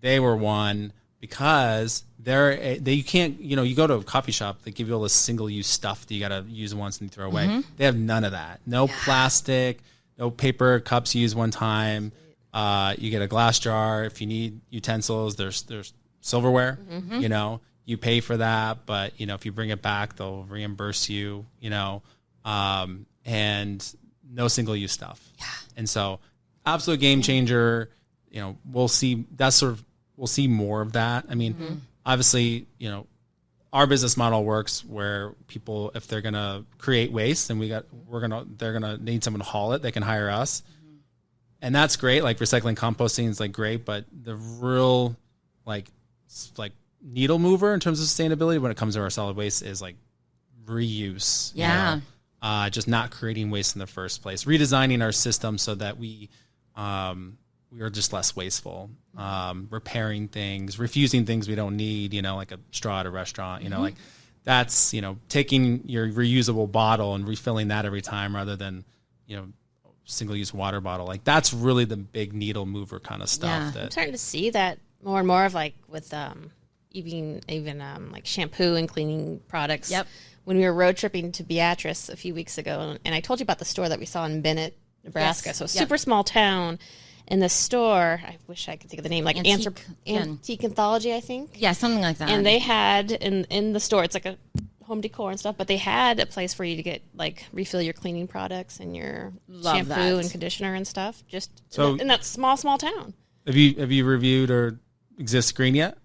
They were one because you can't, you go to a coffee shop, they give you all this single-use stuff that you got to use once and throw away. They have none of that. No plastic, no paper cups you use one time. You get a glass jar. If you need utensils, there's silverware. You pay for that, but if you bring it back, they'll reimburse you. And no single-use stuff. Yeah. And so, absolute game changer. We'll see. We'll see more of that. I mean, obviously, our business model works where people, if they're gonna create waste, and they're gonna need someone to haul it, they can hire us. And that's great. Like recycling, composting is like great, but the real like needle mover in terms of sustainability when it comes to our solid waste is like reuse. Yeah. Just not creating waste in the first place, redesigning our system so that we are just less wasteful, repairing things, refusing things we don't need, like a straw at a restaurant, like that's, taking your reusable bottle and refilling that every time rather than, single-use water bottle. Like that's really the big needle mover kind of stuff. I'm starting to see that more and more of like with even like shampoo and cleaning products. Yep. When we were road tripping to Beatrice a few weeks ago, and I told you about the store that we saw in Bennett, Nebraska. Yes. So super small town. In the store, I wish I could think of the name, like Antique Anthology, I think. Yeah, something like that. And they had in the store, it's like a home decor and stuff, but they had a place for you to get like refill your cleaning products and your shampoo and conditioner and stuff. Just in that small town. Have you reviewed or Exist Green yet?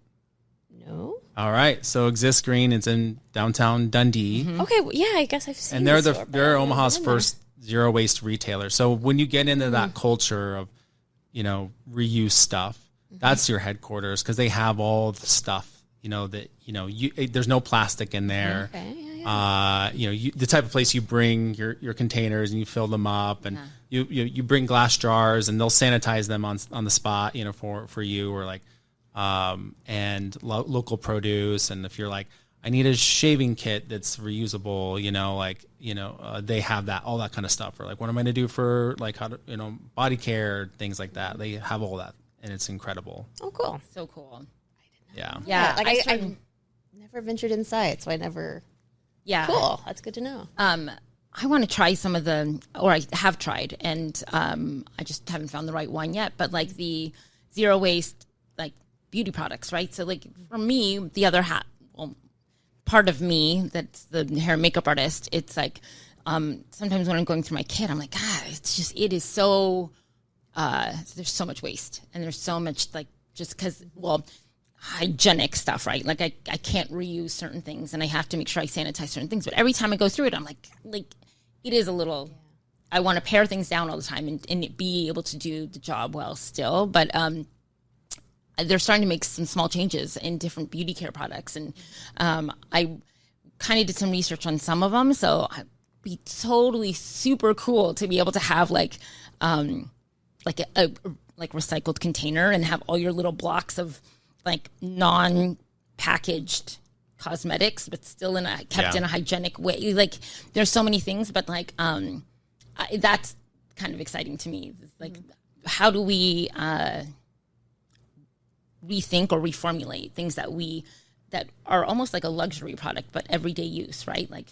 No. All right, so Exist Green is in downtown Dundee. Okay, well, yeah, I guess I've seen. And they're Omaha's first zero waste retailer. So when you get into that culture of reuse stuff, that's your headquarters because they have all the stuff, there's no plastic in there. Okay, the type of place you bring your containers and you fill them up and you bring glass jars and they'll sanitize them on the spot, for you or like, and local produce. And if you're like, I need a shaving kit that's reusable, they have that, all that kind of stuff. Or like, what am I going to do for like how to, body care, things like that. They have all that, and it's incredible. Oh, cool. So cool. Yeah. Yeah. Like I never ventured inside, so I never. Yeah. Cool. That's good to know. I want to try some of I have tried, and I just haven't found the right one yet. But like the zero waste, like beauty products, right? So like for me, the other part of me that's the hair and makeup artist, it's like sometimes when I'm going through my kit, I'm like, God, it is so there's so much waste and there's so much like just because hygienic stuff, right? Like I can't reuse certain things and I have to make sure I sanitize certain things. But every time I go through it, I'm like it is a little, I want to pare things down all the time and be able to do the job well still. But they're starting to make some small changes in different beauty care products. And I kind of did some research on some of them. So I'd be totally super cool to be able to have like a recycled container and have all your little blocks of like non-packaged cosmetics, but still kept in a hygienic way. Like there's so many things, but like that's kind of exciting to me. It's like, how do we rethink or reformulate things that are almost like a luxury product, but everyday use, right? Like,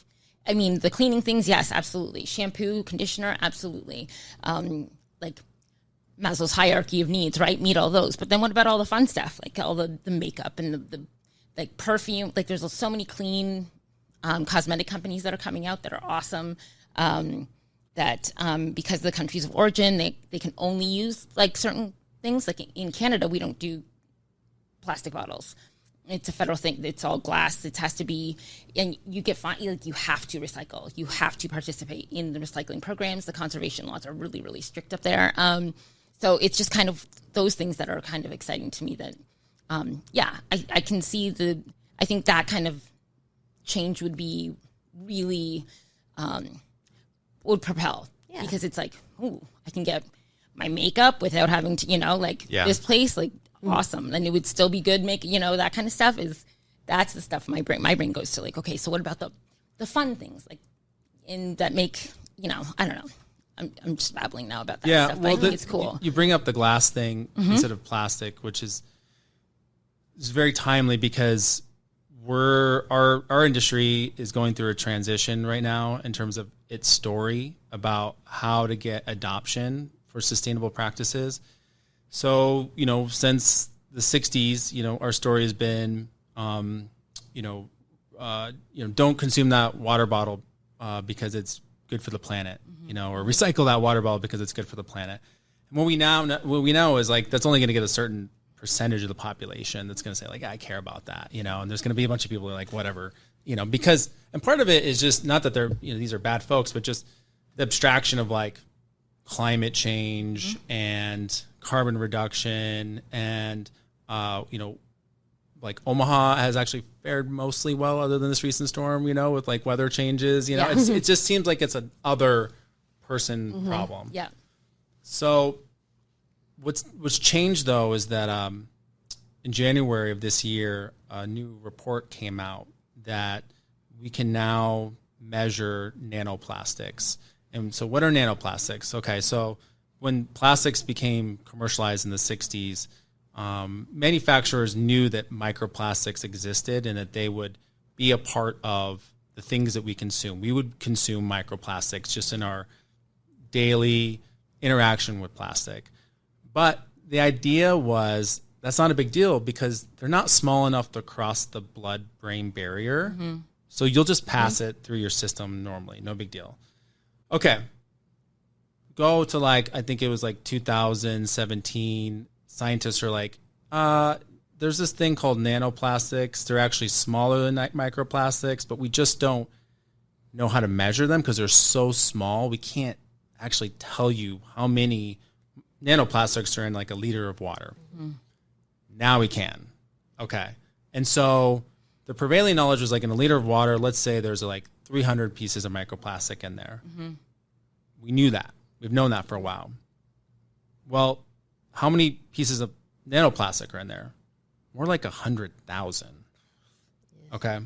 I mean, the cleaning things, yes, absolutely. Shampoo, conditioner, absolutely. Like Maslow's hierarchy of needs, right? Meet all those. But then what about all the fun stuff? Like all the makeup and the like perfume? Like there's so many clean cosmetic companies that are coming out that are awesome. That because of the countries of origin, they can only use like certain things. Like in Canada, we don't do plastic bottles. It's a federal thing. It's all glass. It has to be, and you get fined. Like you have to recycle. You have to participate in the recycling programs. The conservation laws are really, really strict up there. So it's just kind of those things that are kind of exciting to me. That, I can see I think that kind of change would be really would propel because it's like, ooh, I can get my makeup without having to, this place like. Awesome. And it would still be good. That kind of stuff that's the stuff my brain goes to, like, okay, so what about the fun things like that make, I don't know. I'm just babbling now about that stuff, but I think it's cool. You bring up the glass thing instead of plastic, which is very timely because our industry is going through a transition right now in terms of its story about how to get adoption for sustainable practices. So, since the 60s, our story has been, don't consume that water bottle because it's good for the planet, or recycle that water bottle because it's good for the planet. And what we know is like that's only going to get a certain percentage of the population that's going to say like, I care about that, and there's going to be a bunch of people who are like, whatever, because, and part of it is just not that they're, these are bad folks, but just the abstraction of like climate change and carbon reduction and, like Omaha has actually fared mostly well other than this recent storm, with like weather changes, it just seems like it's an other person problem. Yeah. So what's changed though is that, in January of this year, a new report came out that we can now measure nanoplastics. And so what are nanoplastics? Okay. So when plastics became commercialized in the 60s, manufacturers knew that microplastics existed and that they would be a part of the things that we consume. We would consume microplastics just in our daily interaction with plastic. But the idea was that's not a big deal because they're not small enough to cross the blood-brain barrier. So you'll just pass it through your system normally. No big deal. Okay. Go to I think it was 2017, scientists are like, there's this thing called nanoplastics. They're actually smaller than microplastics, but we just don't know how to measure them because they're so small. We can't actually tell you how many nanoplastics are in a liter of water. Now we can. Okay. And so the prevailing knowledge was in a liter of water, let's say there's 300 pieces of microplastic in there. We knew that. We've known that for a while. Well, how many pieces of nanoplastic are in there? More like 100,000. Okay.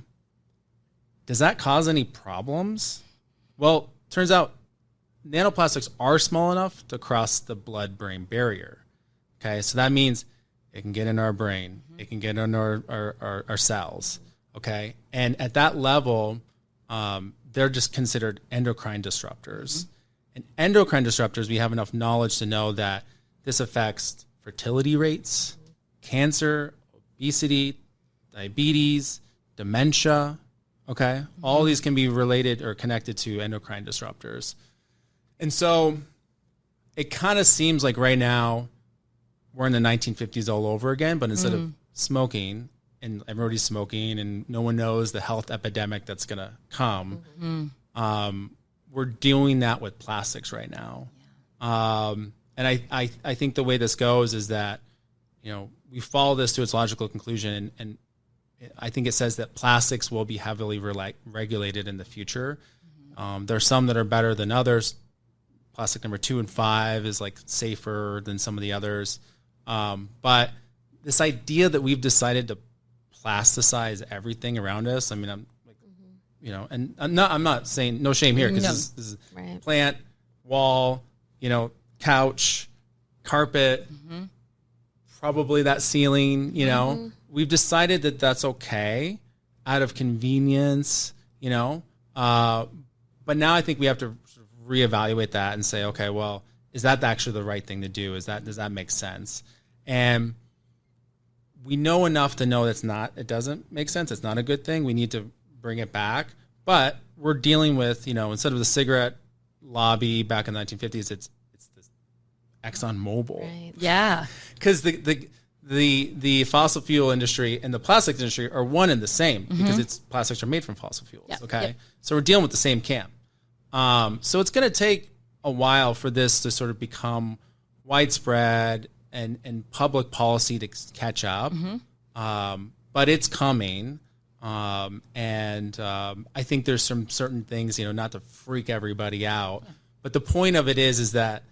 Does that cause any problems? Well, turns out nanoplastics are small enough to cross the blood-brain barrier. Okay, so that means it can get in our brain. It can get in our cells. Okay, and at that level, they're just considered endocrine disruptors. And endocrine disruptors, we have enough knowledge to know that this affects fertility rates, cancer, obesity, diabetes, dementia. Okay, all these can be related or connected to endocrine disruptors. And so it kind of seems like right now we're in the 1950s all over again, but instead of smoking and everybody's smoking and no one knows the health epidemic that's going to come. We're doing that with plastics right now. And I think the way this goes is that, we follow this to its logical conclusion, and I think it says that plastics will be heavily regulated in the future. There's some that are better than others. Plastic number 2 and 5 is like safer than some of the others. But this idea that we've decided to plasticize everything around us, I mean, I'm like, and I'm not saying no shame here, because this is right. Plant, wall, couch, carpet, probably that ceiling, we've decided that that's okay out of convenience, but now I think we have to sort of reevaluate that and say, okay, well, is that actually the right thing to do? Does that make sense? And we know enough to know it doesn't make sense. It's not a good thing. We need to bring it back, but we're dealing with, instead of the cigarette lobby back in the 1950s, it's this ExxonMobil. Right. Yeah. Because the fossil fuel industry and the plastics industry are one and the same, because plastics are made from fossil fuels. Yep. Okay. Yep. So we're dealing with the same camp. So it's going to take a while for this to sort of become widespread and public policy to catch up. But it's coming. And I think there's some certain things, not to freak everybody out, but the point of it is that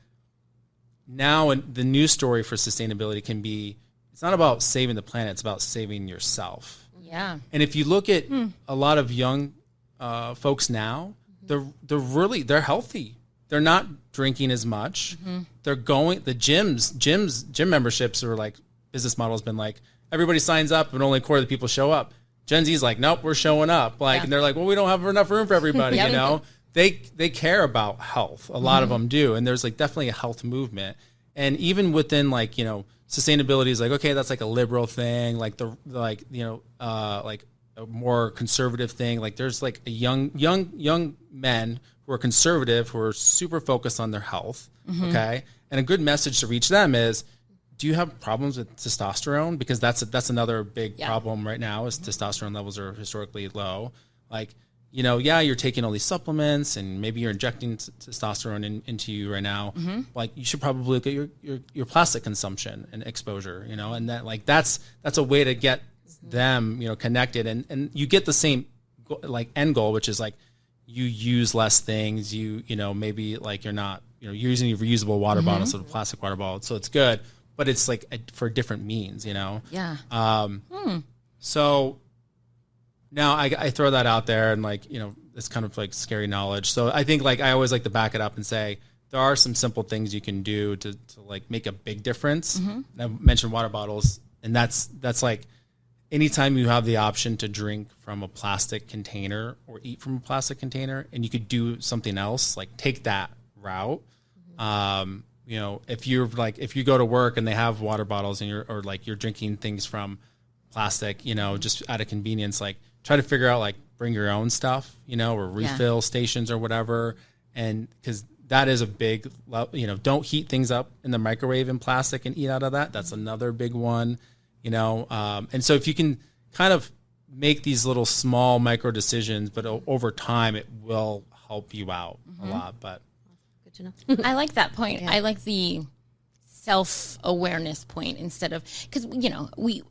now the news story for sustainability can be, it's not about saving the planet, it's about saving yourself. Yeah. And if you look at a lot of young folks now, they're healthy. They're not drinking as much. They're going, gym memberships are like, business model has been like, everybody signs up and only a quarter of the people show up. Gen Z's like, nope, we're showing up. And they're like, well, we don't have enough room for everybody, They care about health. A lot of them do. And there's like definitely a health movement. And even within sustainability is like, okay, that's like a liberal thing, like like a more conservative thing. Like there's like a young men who are conservative, who are super focused on their health. Okay. And a good message to reach them is, do you have problems with testosterone? Because that's another big problem right now, is testosterone levels are historically low. Like, you're taking all these supplements and maybe you're injecting testosterone into you right now. Like you should probably look at your plastic consumption and exposure, and that's a way to get them, connected, and you get the same end goal, which is like you use less things, maybe like you're not, you're using a reusable water bottle instead of a plastic water bottle. So it's good, but it's like for different means, Yeah. So now I throw that out there, and it's kind of like scary knowledge. So I think I always like to back it up and say there are some simple things you can do to make a big difference. And I mentioned water bottles, and that's like anytime you have the option to drink from a plastic container or eat from a plastic container, and you could do something else, like take that route. If you go to work and they have water bottles and you're drinking things from plastic, just out of convenience, try to figure out bring your own stuff, or refill stations or whatever. And because that is a big, don't heat things up in the microwave in plastic and eat out of that. That's another big one, and so if you can kind of make these little small micro decisions, but over time it will help you out a lot. But good to know. I like that point. Yeah. I like the self-awareness point, instead of, because we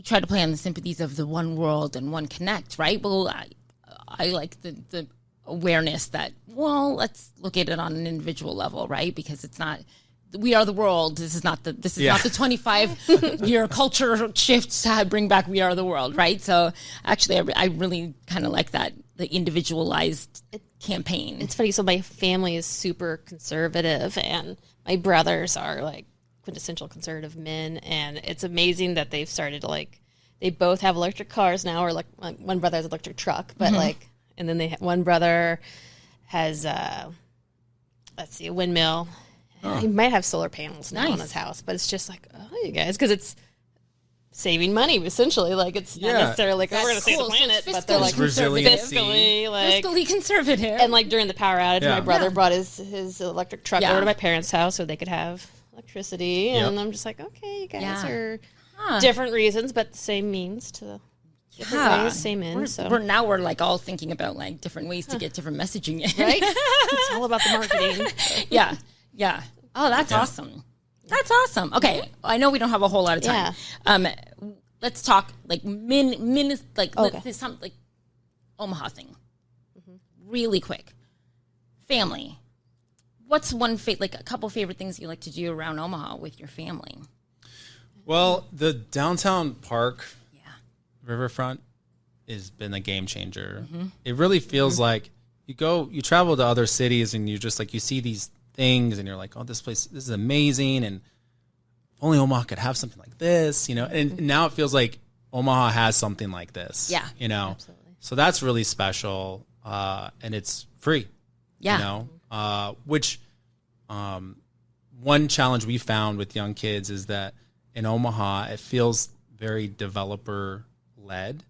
try to play on the sympathies of the one world and one connect, right? Well, I like the awareness that, well, let's look at it on an individual level, right? Because it's not, we are the world. This is not the 25-year culture shift to bring back we are the world, right? So actually, I really kind of like that, the individualized campaign. It's funny. So my family is super conservative, and my brothers are quintessential conservative men, and it's amazing that they've started to they both have electric cars now, or one brother has an electric truck, but and then one brother has a windmill. He might have solar panels now on his house, but it's just oh, you guys, because it's saving money essentially. It's not necessarily we're going to save the planet, but they're fiscally conservative. And during the power outage, my brother brought his electric truck over to my parents' house so they could have electricity, and I'm just okay, you guys are different reasons, but same means to different ways, same end. We're like all thinking about like different ways to get different messaging in. Right? It's all about the marketing. Yeah. Oh, that's awesome. That's awesome. Okay, I know we don't have a whole lot of time. Let's talk like minutes. Like let's do something like Omaha thing. Really quick. Family. What's like a couple favorite things you like to do around Omaha with your family? Well, the downtown park, riverfront, has been a game changer. It really feels like you travel to other cities and you just like, you see these things and you're like, oh, this is amazing. And only Omaha could have something like this, and now it feels like Omaha has something like this, absolutely. So that's really special. And it's free, which, one challenge we found with young kids is that in Omaha, it feels very developer led,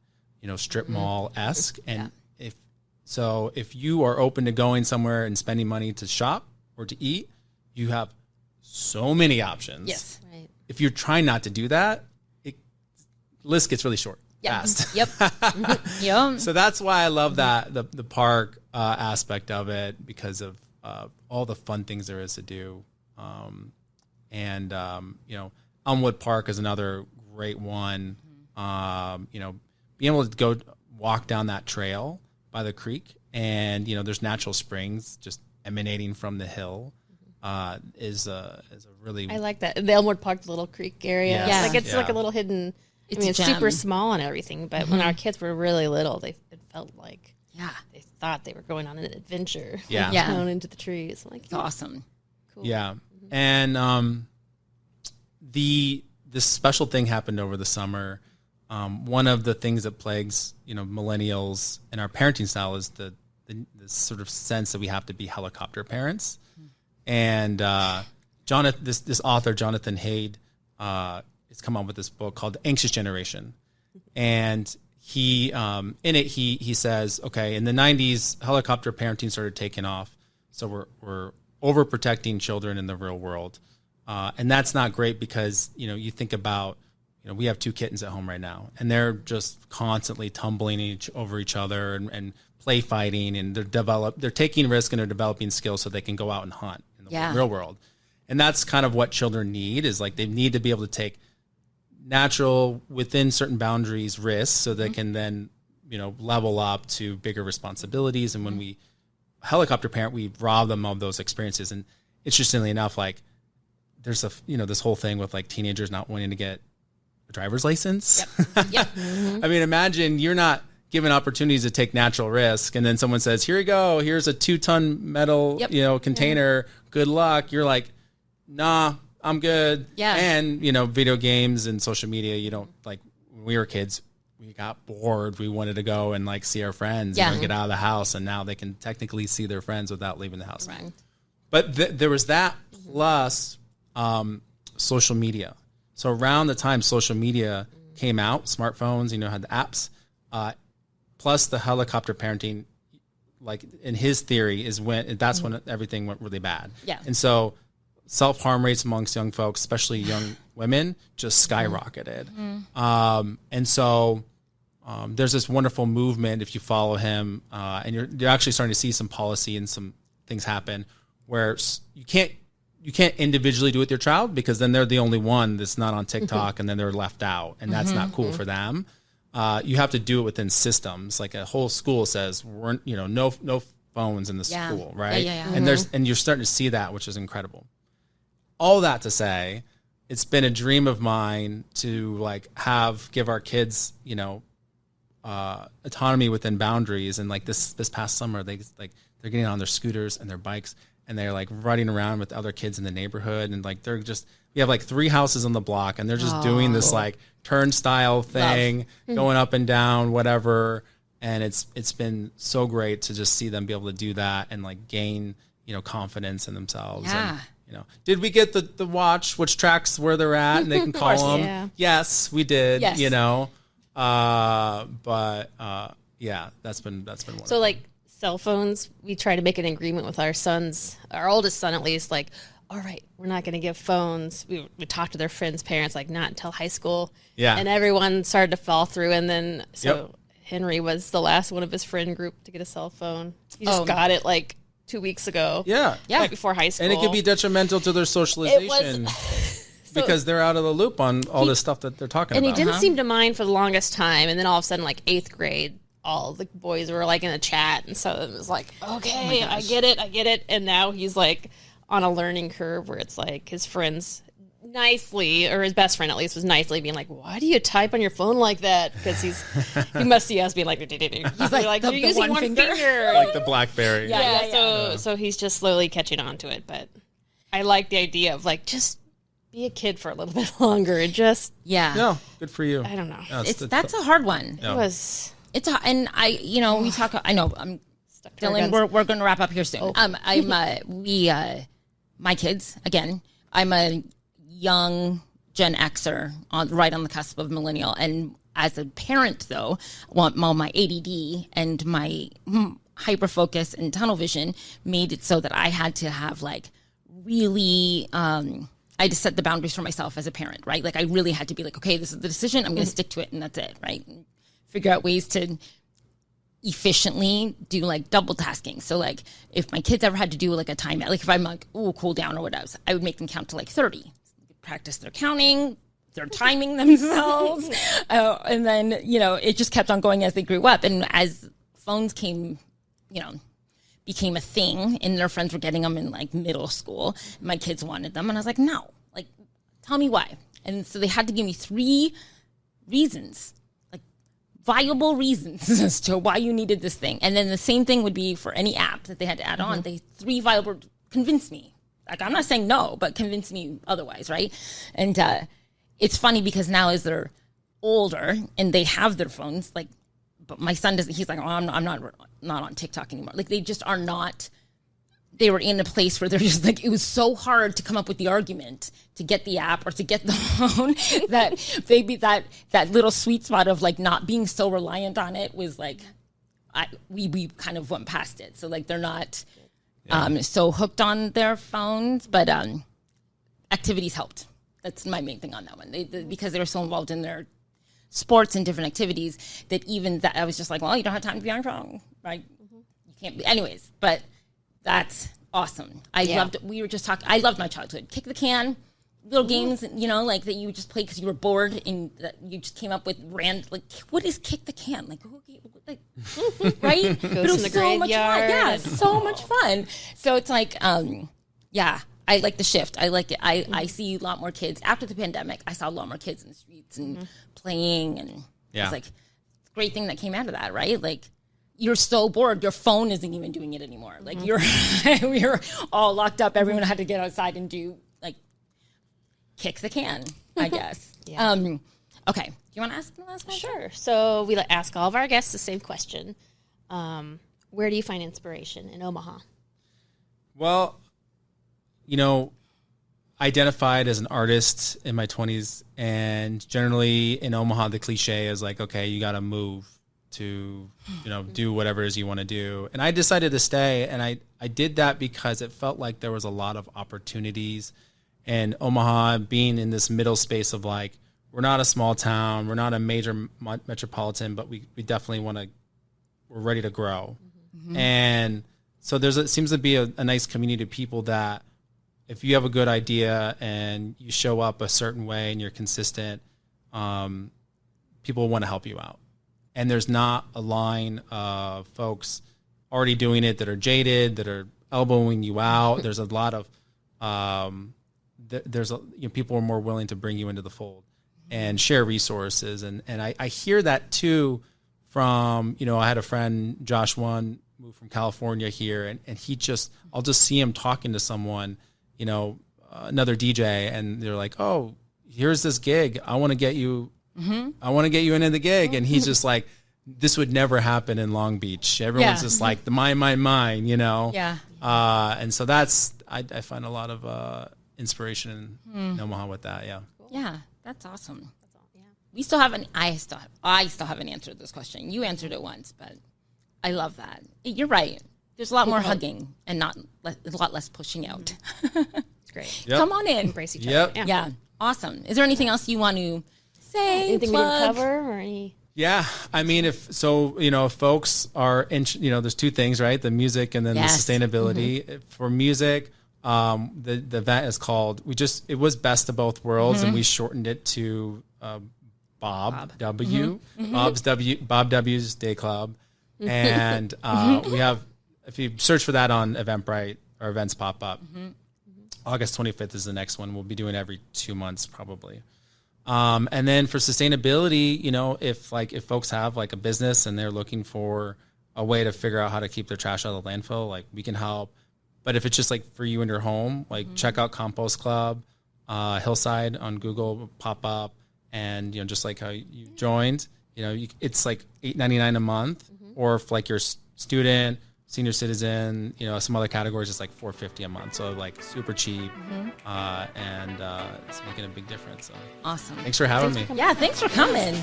strip mall-esque. And if you are open to going somewhere and spending money to shop or to eat, you have so many options. Yes. Right. If you're trying not to do that, list gets really short. Fast. Yep. So that's why I love that the park aspect of it, because of all the fun things there is to do. Elmwood Park is another great one. Being able to go walk down that trail by the creek, and there's natural springs just emanating from the hill. Is a really, I like that. The Elmwood Park, the little creek area. Like it's like a little hidden. It's super small and everything, but when our kids were really little, it felt like they thought they were going on an adventure. Down into the trees. Like, it's awesome. Cool. Yeah. And this special thing happened over the summer. One of the things that plagues millennials and our parenting style is the sort of sense that we have to be helicopter parents. And Jonathan, this author Jonathan Haidt, has come up with this book called The Anxious Generation, and he in it he says, okay, in the 90s helicopter parenting started taking off, so we're overprotecting children in the real world, and that's not great because you think about we have 2 kittens at home right now, and they're just constantly tumbling over each other and play fighting, and they're taking risk and they're developing skills so they can go out and hunt in the real world. And that's kind of what children need, is like they need to be able to take natural, within certain boundaries, risks so they can then, level up to bigger responsibilities. And when we helicopter parent, we rob them of those experiences. And interestingly enough, like there's this whole thing with like teenagers not wanting to get a driver's license. Yep. I mean, imagine you're not given opportunities to take natural risk, and then someone says, here you go, here's a 2-ton metal, container. Good luck. You're like, nah, I'm good. Yeah. And, video games and social media, you don't, like, when we were kids, we got bored. We wanted to go and like see our friends, get out of the house. And now they can technically see their friends without leaving the house. Right. But there was that plus social media. So around the time social media came out, smartphones, had the apps, plus the helicopter parenting, like in his theory is when everything went really bad. Yeah. And so self-harm rates amongst young folks, especially young women, just skyrocketed. And so there's this wonderful movement, if you follow him, and you're actually starting to see some policy and some things happen where you can't individually do it with your child, because then they're the only one that's not on TikTok and then they're left out, and that's not cool for them. You have to do it within systems. Like a whole school says, no phones in the school, right? And you're starting to see that, which is incredible. All that to say, it's been a dream of mine to like give our kids, autonomy within boundaries. And like this past summer, they're getting on their scooters and their bikes, and they're like riding around with other kids in the neighborhood, and like we have like 3 houses on the block, and they're just doing this like turnstile thing, going up and down, whatever. And it's been so great to just see them be able to do that and like gain, confidence in themselves. Yeah. And, did we get the watch which tracks where they're at, and they can call them? Yeah. Yes, we did. Yes. Yeah, that's been wonderful. So like cell phones, we try to make an agreement with our oldest son at least, like all right, we're not going to give phones. We talked to their friends' parents, like not until high school. Yeah. And everyone started to fall through. And then, Henry was the last one of his friend group to get a cell phone. He just got it like 2 weeks ago. Yeah. Right before high school. And it could be detrimental to their socialization because they're out of the loop on all this stuff that they're talking about. And he didn't seem to mind for the longest time. And then all of a sudden, like 8th grade, all the boys were like in a chat. And so it was like, okay, I get it. And now he's like on a learning curve where it's like his friends nicely, or his best friend at least was nicely being like, why do you type on your phone like that? Because he must see us being like, he's like you're using one finger. Like the BlackBerry. So he's just slowly catching on to it. But I like the idea of like, just be a kid for a little bit longer and just no, good for you. I don't know. No, that's a hard one. Yeah. It was. And we talk. I know I'm Dylan. We're going to wrap up here soon. My kids again. I'm a young Gen Xer right on the cusp of millennial, and as a parent though, my ADD and my hyper focus and tunnel vision made it so that I had to have like really. I had to set the boundaries for myself as a parent, right? Like I really had to be like, okay, this is the decision. I'm going to stick to it, and that's it, right? Figure out ways to efficiently do like double tasking. So like if my kids ever had to do like a timeout, like if I'm like, cool down or whatever, I would make them count to like 30. Practice their counting, they're timing themselves. And then, it just kept on going as they grew up. And as phones became a thing and their friends were getting them in like middle school, my kids wanted them. And I was like, no, like, tell me why. And so they had to give me 3 reasons, like viable reasons as to why you needed this thing. And then the same thing would be for any app that they had to add on. They 3 viable, convince me. Like, I'm not saying no, but convince me otherwise, right? And it's funny because now as they're older and they have their phones, like, but my son doesn't, he's like, I'm not on TikTok anymore. Like, they just are not, they were in a place where they're just like, it was so hard to come up with the argument to get the app or to get the phone that maybe that little sweet spot of like not being so reliant on it was like, we kind of went past it. So like, they're not... so hooked on their phones, but activities helped. That's my main thing on that one. Because they were so involved in their sports and different activities that even that I was just like, well, you don't have time to be on your phone, right? You can't be. Anyways, but that's awesome. I loved my childhood. Kick the can, little games, like that you would just play because you were bored and you just came up with what is kick the can? Like, right? But it was so much fun. Yeah, so much fun. So it's like, I like the shift. I like it. I see a lot more kids after the pandemic. I saw a lot more kids in the streets and playing, and it's like it's a great thing that came out of that, right? Like, you're so bored, your phone isn't even doing it anymore. Like we were all locked up. Everyone had to get outside and do like kick the can, I guess. Okay. Do you want to ask the last one? Sure. So we ask all of our guests the same question. Where do you find inspiration in Omaha? Well, identified as an artist in my 20s, and generally in Omaha, the cliche is like, okay, you got to move to, do whatever it is you want to do. And I decided to stay, and I did that because it felt like there was a lot of opportunities. And Omaha being in this middle space of like, we're not a small town, we're not a major metropolitan, but we definitely we're ready to grow. And so it seems to be a nice community of people that if you have a good idea and you show up a certain way and you're consistent, people want to help you out. And there's not a line of folks already doing it that are jaded, that are elbowing you out. There's a lot of people are more willing to bring you into the fold and share resources. And I hear that too from, I had a friend, Josh One, moved from California here, and I'll just see him talking to someone, another DJ, and they're like, oh, here's this gig. I want to get you into the gig. And he's just like, this would never happen in Long Beach. Everyone's just like the mine, Yeah. And so I find a lot of inspiration in Omaha with that. Yeah. Yeah. That's awesome. We still haven't, I still haven't answered this question. You answered it once, but I love that. You're right. There's a lot more hugging and a lot less pushing out. It's great. Yep. Come on in. Embrace each Yep. other. Yeah. Awesome. Is there anything else you want to say? Anything plug? we didn't cover or any? Yeah, I mean, if folks are there's two things, right? The music and then the sustainability. For music, the event is called. It was Best of Both Worlds, and we shortened it to Bob W. Bob W's Day Club, and we have. If you search for that on Eventbrite, our events pop up. August 25th is the next one. We'll be doing every 2 months probably. And then for sustainability, if folks have like a business and they're looking for a way to figure out how to keep their trash out of the landfill, like we can help. But if it's just like for you in your home, like check out Compost Club, Hillside on Google will pop up, and just like how you joined, it's like $8.99 a month, or if like you're a student, senior citizen, some other categories, it's like $4.50 a month. So like super cheap, and it's making a big difference. So. Awesome. Thanks for having me. Yeah, thanks for coming.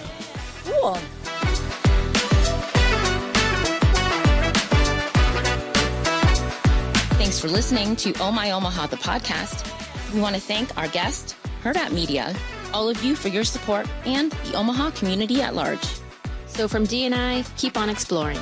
Cool. Thanks for listening to Oh My Omaha, the podcast. We want to thank our guest, Hurrdat Media, all of you for your support, and the Omaha community at large. So from Dee and I, keep on exploring.